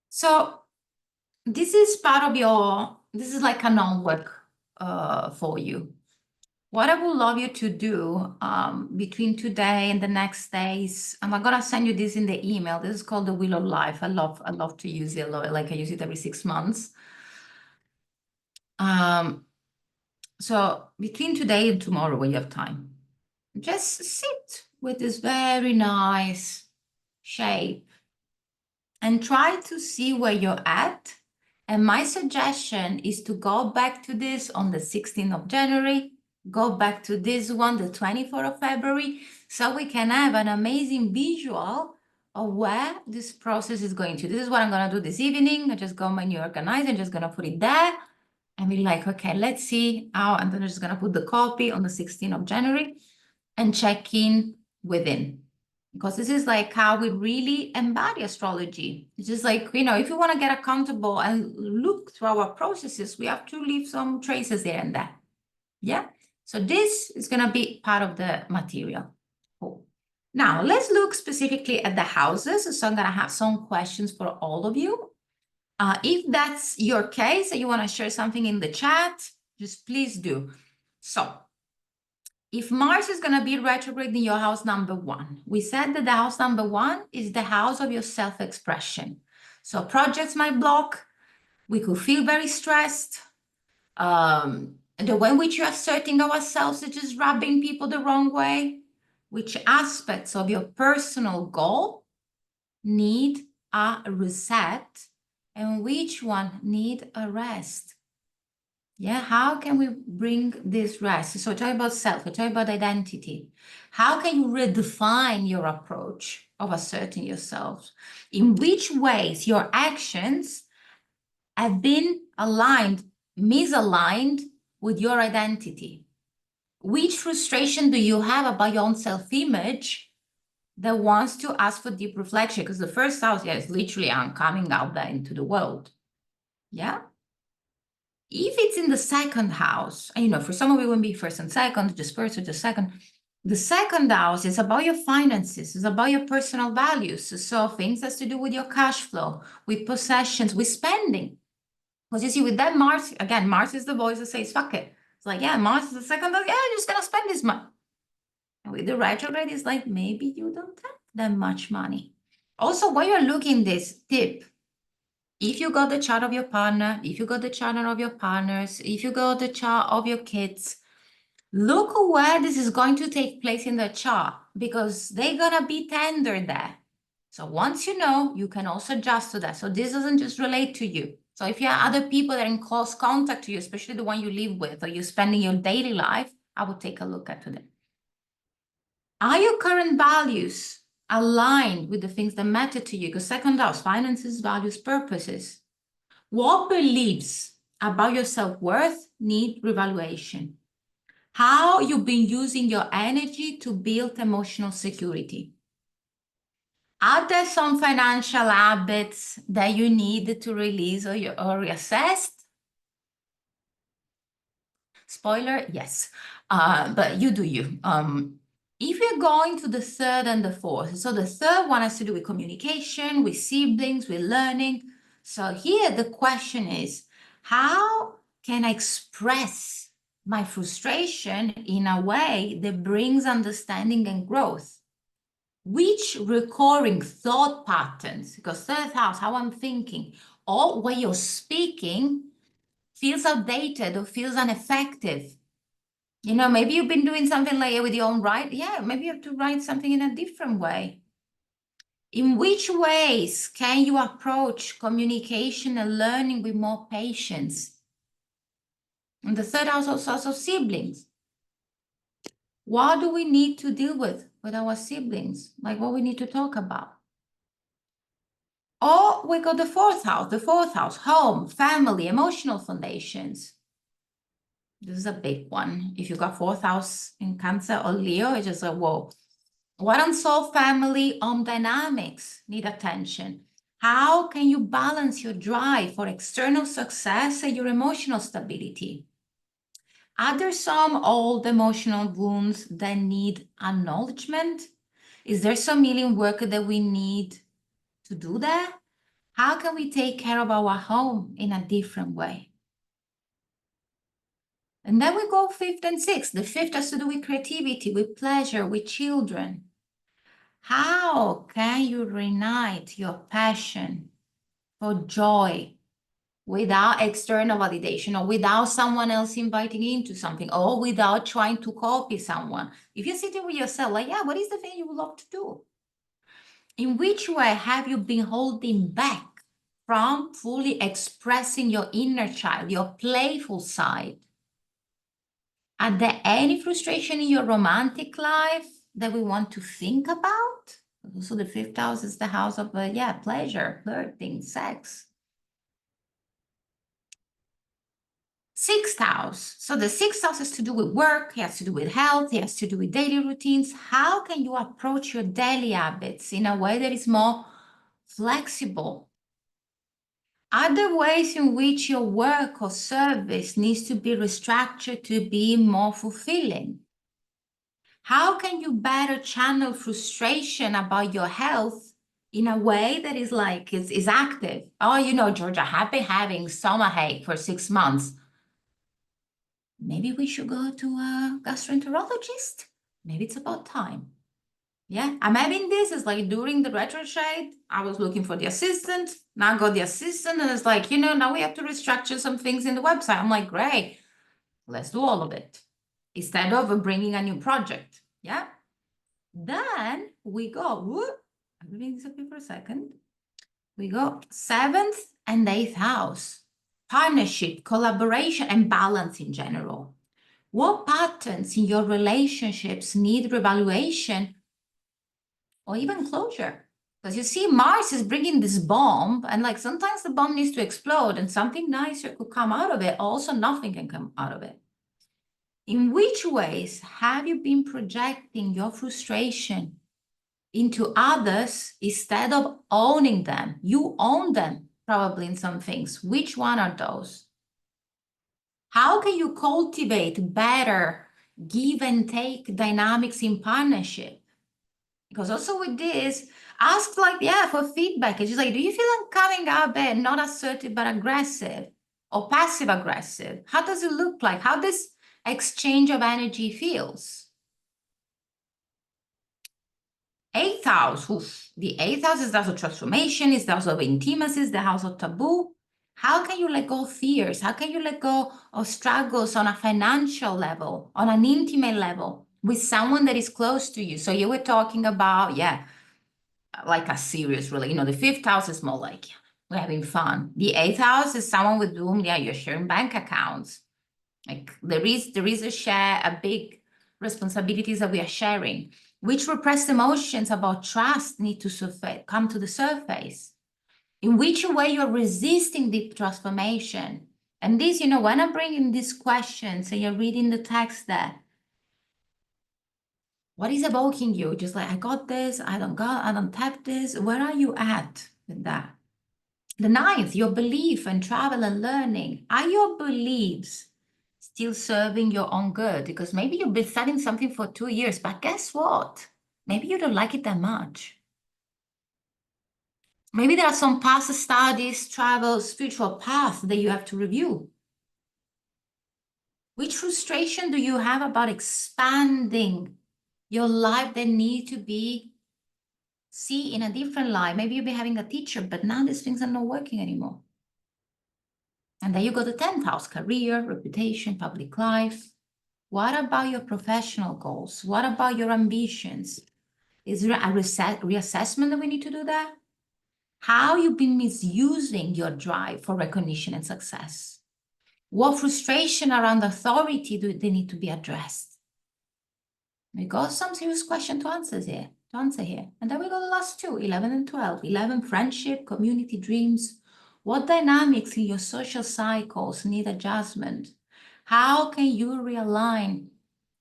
So this is part of this is like an homework for you. What I would love you to do between today and the next days, I'm gonna send you this in the email. This is called the Wheel of Life. I love to use it a lot. Like I use it every 6 months. So between today and tomorrow, when you have time, just sit with this very nice shape and try to see where you're at And my suggestion is to go back to this on the 16th of January, go back to this one, the 24th of February, so we can have an amazing visual of where this process is going to. This is what I'm going to do this evening. I just got my new organizer, I'm just going to put it there and be like, okay, let's see how, and then I'm just going to put the copy on the 16th of January and check in within. Because this is like how we really embody astrology. It's just like, if you want to get accountable and look through our processes, we have to leave some traces here and there. Yeah. So this is going to be part of the material. Cool. Now let's look specifically at the houses. So I'm going to have some questions for all of you. If that's your case and you want to share something in the chat, just please do. So if Mars is going to be retrograde in your house number 1, we said that the house number 1 is the house of your self-expression. So projects might block. We could feel very stressed. The way in which you're asserting ourselves is just rubbing people the wrong way. Which aspects of your personal goal need a reset and which one need a rest? Yeah, how can we bring this rest? So talk about self, talk about identity. How can you redefine your approach of asserting yourself? In which ways your actions have been misaligned with your identity? Which frustration do you have about your own self-image that wants to ask for deep reflection? Because the first house, is literally I'm coming out there into the world. Yeah. If it's in the second house, and for some of you, it wouldn't be first and second, just first or just second. The second house is about your finances, it's about your personal values. So things has to do with your cash flow, with possessions, with spending. Because you see, with that Mars, again, Mars is the voice that says, fuck it. It's like, yeah, Mars is the second house, yeah, I'm just gonna spend this money. And with the retrograde, it's like, maybe you don't have that much money. Also, while you're looking this tip, if you got the chart of your partner, if you got the chart of your partners, if you got the chart of your kids, look where this is going to take place in the chart because they're going to be tender there. So once you know, you can also adjust to that. So this doesn't just relate to you. So if you have other people that are in close contact to you, especially the one you live with or you're spending your daily life, I would take a look at them. Are your current values aligned with the things that matter to you? Because second house, finances, values, purposes. What beliefs about your self-worth need revaluation? How you've been using your energy to build emotional security? Are there some financial habits that you need to release or reassess? Spoiler, yes, but you do you. If you're going to the third and the fourth, so the third one has to do with communication, with siblings, with learning. So here the question is, how can I express my frustration in a way that brings understanding and growth? Which recurring thought patterns, because third house, how I'm thinking, or when you're speaking, feels outdated or feels ineffective? Maybe you've been doing something like with your own write. Yeah, maybe you have to write something in a different way. In which ways can you approach communication and learning with more patience? And the third house also siblings. What do we need to deal with our siblings? Like what we need to talk about? Or we got the fourth house, home, family, emotional foundations. This is a big one. If you got fourth house in Cancer or Leo, it's just like, whoa. What unsolved family dynamics need attention? How can you balance your drive for external success and your emotional stability? Are there some old emotional wounds that need acknowledgement? Is there some healing work that we need to do that? How can we take care of our home in a different way? And then we go fifth and sixth. The fifth has to do with creativity, with pleasure, with children. How can you reignite your passion for joy without external validation or without someone else inviting you into something or without trying to copy someone? If you're sitting with yourself, like, yeah, what is the thing you would love to do? In which way have you been holding back from fully expressing your inner child, your playful side? Are there any frustration in your romantic life that we want to think about? So the fifth house is the house of, pleasure, flirting, sex. Sixth house. So the sixth house has to do with work, it has to do with health, it has to do with daily routines. How can you approach your daily habits in a way that is more flexible? Are there ways in which your work or service needs to be restructured to be more fulfilling? How can you better channel frustration about your health in a way that is like, is active? Oh, Georgia, I've been having stomachache for 6 months. Maybe we should go to a gastroenterologist. Maybe it's about time. Yeah, I'm having this. It's like during the retrograde, I was looking for the assistant. Now I got the assistant, and it's like, now we have to restructure some things in the website. I'm like, great, let's do all of it instead of bringing a new project. Yeah. Then we go, I'm reading something for a second. We go 7th and 8th house, partnership, collaboration, and balance in general. What patterns in your relationships need reevaluation or even closure? Because you see, Mars is bringing this bomb, and like sometimes the bomb needs to explode and something nicer could come out of it. Also, nothing can come out of it. In which ways have you been projecting your frustration into others instead of owning them? You own them probably in some things. Which one are those? How can you cultivate better give and take dynamics in partnership? Because also with this, ask for feedback. It's just like, do you feel I'm coming out of bed not assertive but aggressive or passive aggressive? How does it look like? How this exchange of energy feels? 8th house, the 8th house is the house of transformation, is the house of intimacy, is the house of taboo. How can you let go of fears? How can you let go of struggles on a financial level, on an intimate level with someone that is close to you? So you were talking about, like a serious, really, the 5th house is more like we're having fun. The 8th house is someone with whom, you're sharing bank accounts. Like there is a big responsibilities that we are sharing, which repressed emotions about trust need to come to the surface. In which way you're resisting deep transformation. And this, when I'm bringing these questions and you're reading the text there, what is evoking you? Just like, I got this, I don't tap this. Where are you at with that? The 9th, your belief and travel and learning. Are your beliefs still serving your own good? Because maybe you've been studying something for 2 years, but guess what? Maybe you don't like it that much. Maybe there are some past studies, travel, spiritual paths that you have to review. Which frustration do you have about expanding your life that need to be seen in a different light? Maybe you've been having a teacher, but now these things are not working anymore. And then you go to 10th house, career, reputation, public life. What about your professional goals? What about your ambitions? Is there a reassessment that we need to do that? How you've been misusing your drive for recognition and success? What frustration around authority do they need to be addressed? We got some serious question to answer here. And then we got the last two, 11 and 12. 11, friendship, community, dreams. What dynamics in your social cycles need adjustment? How can you realign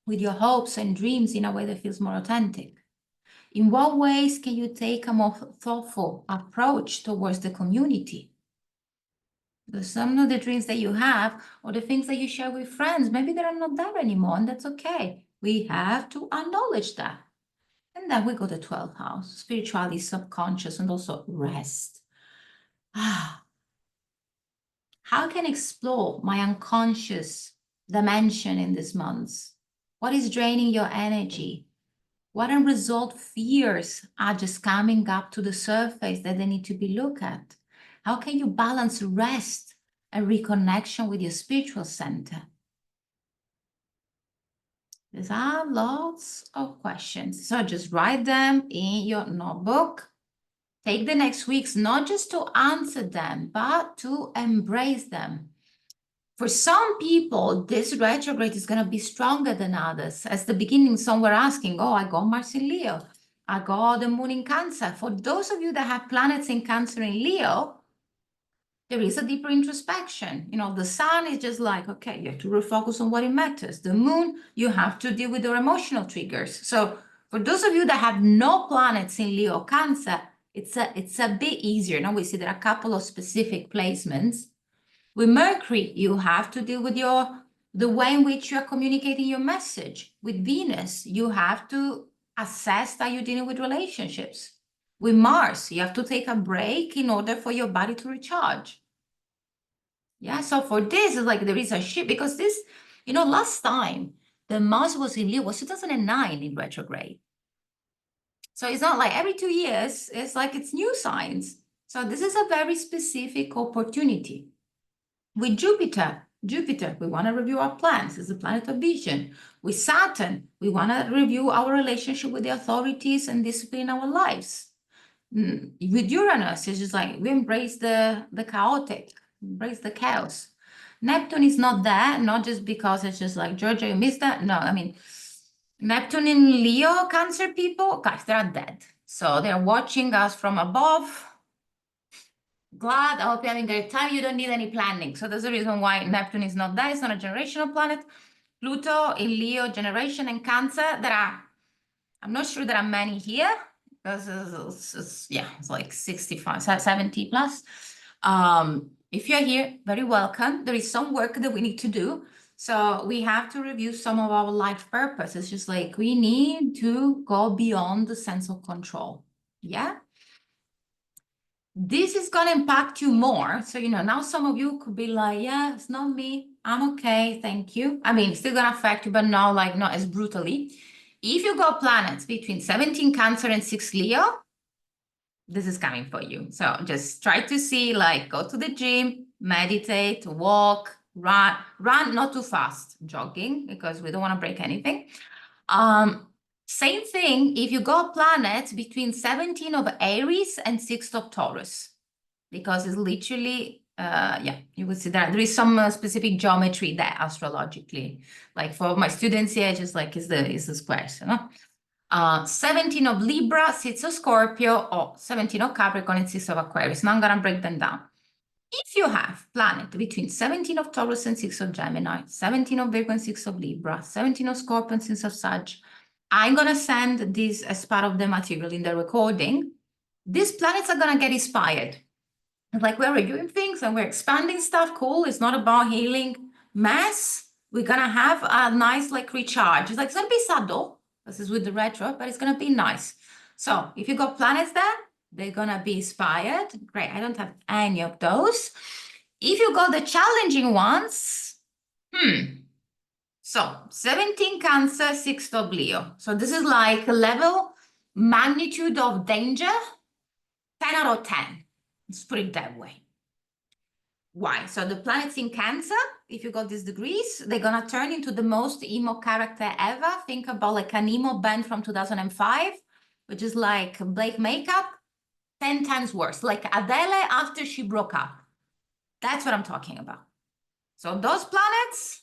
with your hopes and dreams in a way that feels more authentic? In what ways can you take a more thoughtful approach towards the community? Because some of the dreams that you have or the things that you share with friends, maybe they're not there anymore, and that's okay. We have to acknowledge that. And then we go to 12th house, spirituality, subconscious, and also rest. How can I explore my unconscious dimension in these months? What is draining your energy? What unresolved fears are just coming up to the surface that they need to be looked at? How can you balance rest and reconnection with your spiritual center? These are lots of questions. So just write them in your notebook. Take the next weeks, not just to answer them, but to embrace them. For some people, this retrograde is going to be stronger than others. As the beginning, some were asking, oh, I got Mars in Leo. I got the moon in Cancer. For those of you that have planets in Cancer and Leo, there is a deeper introspection. You know, the sun is just like, okay, you have to refocus on what it matters. The moon, you have to deal with your emotional triggers. So for those of you that have no planets in Leo or Cancer, it's a bit easier. Now we see there are a couple of specific placements. With Mercury, you have to deal with the way in which you are communicating your message. With Venus, you have to assess that you're dealing with relationships. With Mars, you have to take a break in order for your body to recharge. Yeah, so for this, it's like there is a shift because this, you know, last time the Mars was in Leo was 2009 in retrograde. So it's not like every 2 years, it's like it's new signs. So this is a very specific opportunity. With Jupiter, we want to review our plans. It's a planet of vision. With Saturn, we want to review our relationship with the authorities and discipline our lives. With Uranus, it's just like we embrace the chaotic, embrace the chaos. Neptune is not there, not just because it's just like, Georgia, you missed that. No, I mean, Neptune in Leo, Cancer people, guys, they're dead. So they're watching us from above. Glad, I hope you're having a great time. You don't need any planning. So there's a reason why Neptune is not there. It's not a generational planet. Pluto in Leo, generation and Cancer. I'm not sure there are many here because it's like 65, 70 plus. If you're here, very welcome. There is some work that we need to do. So we have to review some of our life purpose. It's just like we need to go beyond the sense of control. Yeah. This is going to impact you more. So, you know, now some of you could be like, yeah, it's not me. I'm okay. Thank you. I mean, it's still going to affect you, but not as brutally. If you got planets between 17 Cancer and 6 Leo, this is coming for you. So just try to see, like, go to the gym, meditate, walk, run, not too fast, jogging, because we don't want to break anything. Same thing if you got planets between 17 of Aries and 6 of Taurus, because it's literally, you would see that there is some specific geometry there astrologically. Like for my students here, just like is the squares, you know? 17 of Libra, 6 of Scorpio, or 17 of Capricorn and 6 of Aquarius. Now I'm going to break them down. If you have planet between 17 of Taurus and 6 of Gemini, 17 of Virgo and 6 of Libra, 17 of Scorpio and 6 of Sag, I'm going to send this as part of the material in the recording. These planets are going to get inspired. Like we're reviewing things and we're expanding stuff. Cool. It's not about healing mess. We're going to have a nice like recharge. It's like it's going to be subtle. This is with the retro, but it's going to be nice. So if you got planets there, they're going to be inspired. Great. I don't have any of those. If you got the challenging ones, so 17 Cancer, 6 of Leo. So this is like a level magnitude of danger, 10 out of 10. Let's put it that way. Why? So the planets in Cancer, if you got these degrees, they're going to turn into the most emo character ever. Think about like an emo band from 2005, which is like Blake makeup, 10 times worse. Like Adele after she broke up. That's what I'm talking about. So those planets,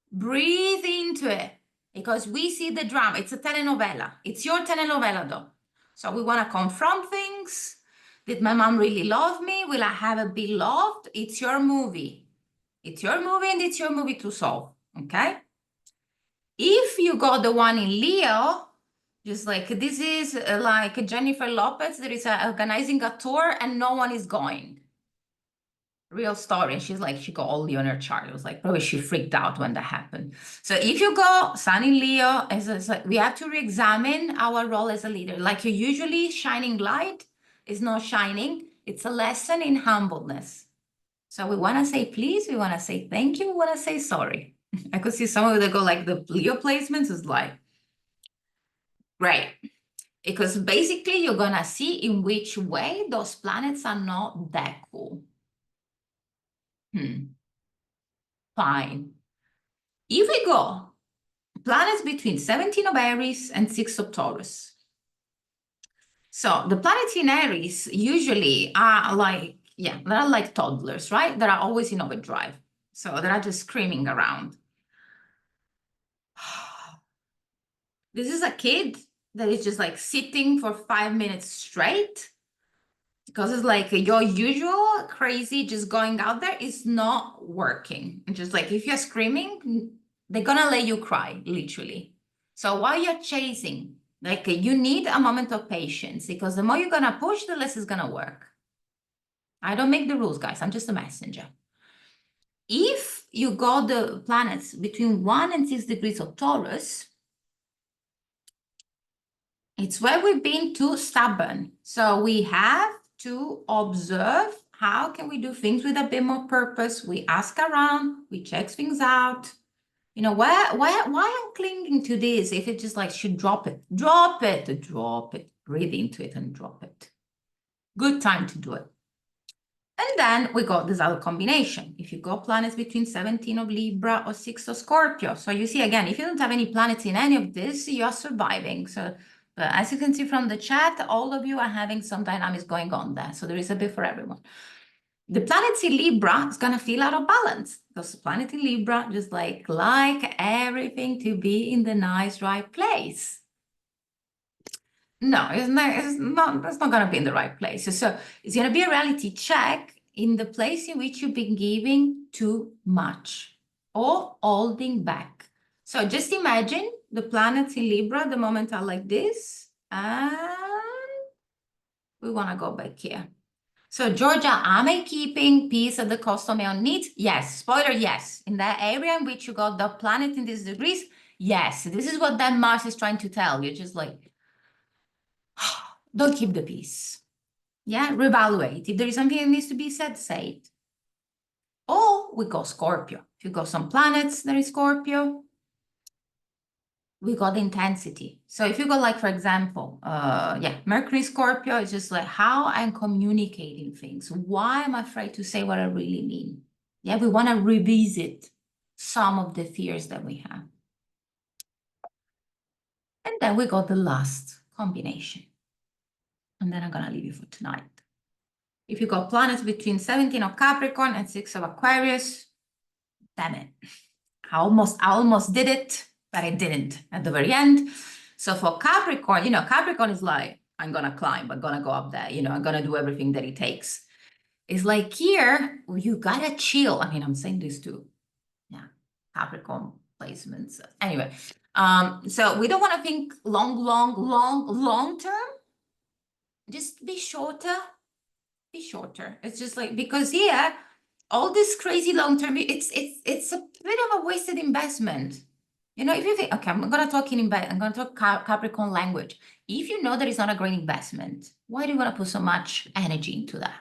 breathe into it because we see the drama. It's a telenovela. It's your telenovela though. So we want to confront things. Did my mom really love me? Will I have a beloved? It's your movie. It's your movie and it's your movie to solve. Okay. If you got the one in Leo, just like this is like Jennifer Lopez, there is organizing a tour and no one is going. Real story. She's like, she got all Leo on her chart. It was like, probably she freaked out when that happened. So if you go Sun in Leo, it's like we have to re-examine our role as a leader. Like you're usually shining light is not shining. It's a lesson in humbleness. So we want to say please, we want to say thank you, we want to say sorry. I could see some of them go like the Leo placements is like, great. Because basically you're going to see in which way those planets are not that cool. Fine. If we go planets between 17 of Aries and 6 of Taurus, So the planets in Aries usually are like, yeah, they're like toddlers, right? They're always in overdrive. So they're just screaming around. This is a kid that is just like sitting for 5 minutes straight because it's like your usual crazy just going out there is not working. And just like if you're screaming, they're gonna let you cry, literally. So while you're chasing, like you need a moment of patience because the more you're gonna push, the less it's gonna work. I don't make the rules, guys. I'm just a messenger. If you got the planets between 1 and 6 degrees of Taurus, it's where we've been too stubborn. So we have to observe how can we do things with a bit more purpose. We ask around, we check things out. You know, why I'm clinging to this if it just like should drop it, breathe into it and drop it. Good time to do it. And then we got this other combination. If you got planets between 17 of Libra or 6 of Scorpio. So you see, again, if you don't have any planets in any of this, you're surviving. So as you can see from the chat, all of you are having some dynamics going on there. So there is a bit for everyone. The planets in Libra is going to feel out of balance because the planet in Libra just like everything to be in the nice, right place. No, it's not going to be in the right place. So it's going to be a reality check in the place in which you've been giving too much or holding back. So just imagine the planets in Libra, the moment are like this, and we want to go back here. So Georgia, am I keeping peace at the cost of my own needs? Yes. Spoiler, yes. In that area in which you got the planet in these degrees, yes. This is what that Mars is trying to tell you. Just like, don't keep the peace. Yeah, reevaluate. If there is something that needs to be said, say it. Or we go Scorpio. If you go some planets, there is Scorpio. We got intensity. So if you go like, for example, Mercury Scorpio is just like how I'm communicating things. Why am I afraid to say what I really mean? Yeah, we want to revisit some of the fears that we have. And then we got the last combination. And then I'm going to leave you for tonight. If you got planets between 17 of Capricorn and 6 of Aquarius, damn it. I almost did it, but I didn't at the very end. So for Capricorn, you know, Capricorn is like, I'm going to climb, I'm going to go up there, you know, I'm going to do everything that it takes. It's like here, you got to chill. I mean, I'm saying this too. Yeah, Capricorn placements. Anyway, so we don't want to think long term. Just be shorter. Be shorter. It's just like, because here, all this crazy long term, it's a bit of a wasted investment. You know, if you think, okay, I'm going to talk Capricorn language. If you know that it's not a great investment, why do you want to put so much energy into that?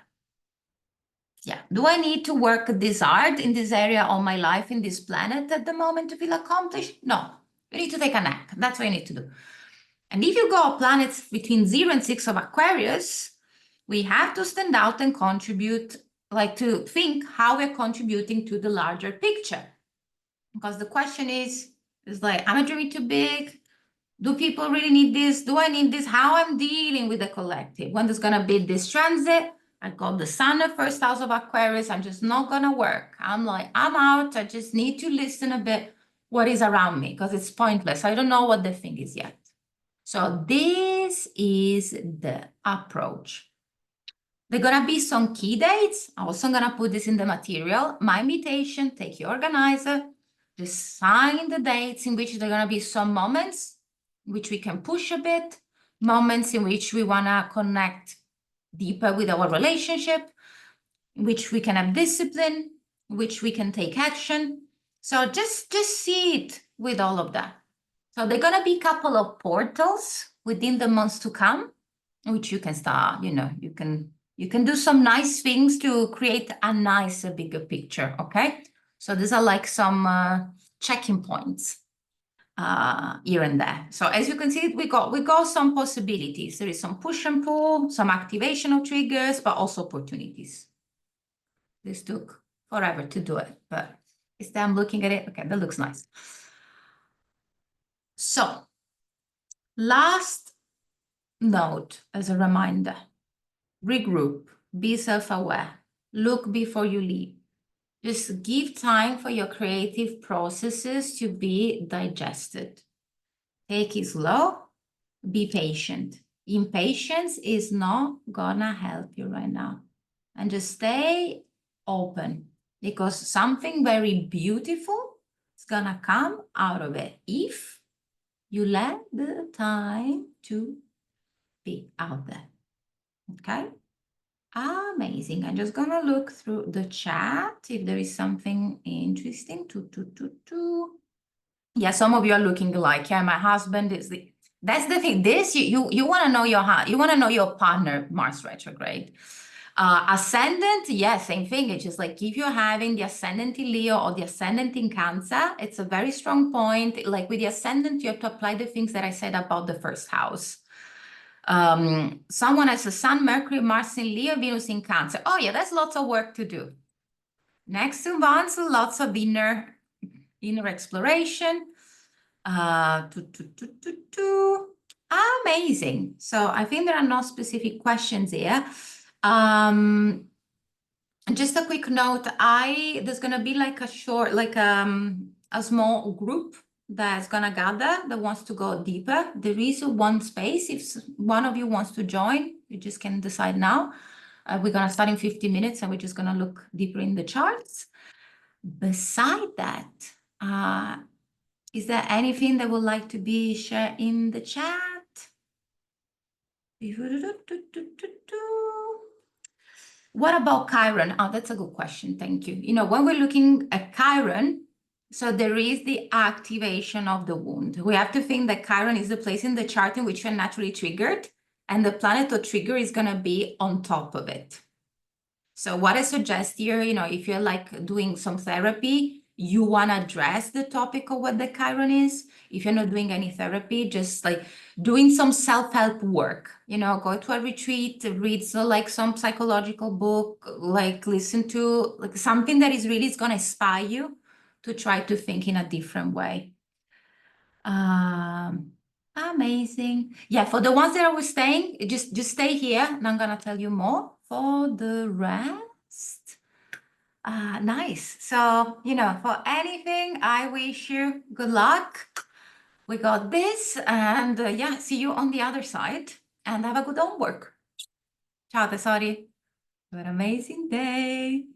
Yeah. Do I need to work this hard in this area of my life, in this planet at the moment to feel accomplished? No. You need to take a nap. That's what you need to do. And if you go planets between 0 and 6 of Aquarius, we have to stand out and contribute, like to think how we're contributing to the larger picture. Because the question is like, am I dreaming too big? Do people really need this? Do I need this? How I'm dealing with the collective? When there's going to be this transit, I got the sun at first house of Aquarius. I'm just not going to work. I'm like, I'm out. I just need to listen a bit what is around me because it's pointless. I don't know what the thing is yet. So this is the approach. There are going to be some key dates. I'm also going to put this in the material. My invitation, take your organizer, just sign the dates in which there are going to be some moments in which we can push a bit, moments in which we want to connect deeper with our relationship, in which we can have discipline, in which we can take action. So just see it with all of that. So there are going to be a couple of portals within the months to come, which you can start, you know, you can do some nice things to create a nicer, bigger picture, okay? So these are like some checking points here and there. So as you can see, we got some possibilities. There is some push and pull, some activation of triggers, but also opportunities. This took forever to do it, but instead I'm looking at it. Okay, that looks nice. So last note as a reminder. Regroup, be self-aware, look before you leave. Just give time for your creative processes to be digested. Take it slow, be patient. Impatience is not gonna help you right now. And just stay open, because something very beautiful is gonna come out of it if you let the time to be out there. Okay? Amazing. I'm just gonna look through the chat if there is something interesting. Yeah, some of you are looking like, yeah, my husband is the. That's the thing. This you want to know you want to know your partner, Mars retrograde. Ascendant, yeah, same thing. It's just like if you're having the ascendant in Leo or the ascendant in Cancer, it's a very strong point. Like with the ascendant, you have to apply the things that I said about the first house. Someone has a Sun, Mercury, Mars in Leo, Venus in Cancer. Oh yeah, that's lots of work to do. Next 2 months, lots of inner exploration. Amazing. So I think there are no specific questions here. Just a quick note, there's gonna be like a short, like a small group that's gonna gather that wants to go deeper. There is one space. If one of you wants to join, you just can decide now. We're gonna start in 50 minutes and we're just gonna look deeper in the charts. Beside that, is there anything that would like to be shared in the chat? What about Chiron? Oh, that's a good question. Thank you. You know, when we're looking at Chiron, so there is the activation of the wound. We have to think that Chiron is the place in the chart in which you're naturally triggered, and the planet or trigger is going to be on top of it. So what I suggest here, you know, if you're like doing some therapy, you want to address the topic of what the Chiron is. If you're not doing any therapy, just like doing some self-help work, you know, go to a retreat, read like some psychological book, like listen to like something that is really going to inspire you to try to think in a different way. Amazing. Yeah, for the ones that are staying, just stay here and I'm gonna tell you more. For the rest, nice. So, you know, for anything, I wish you good luck. We got this, and yeah, see you on the other side, and have a good homework. Ciao tesori. Have an amazing day.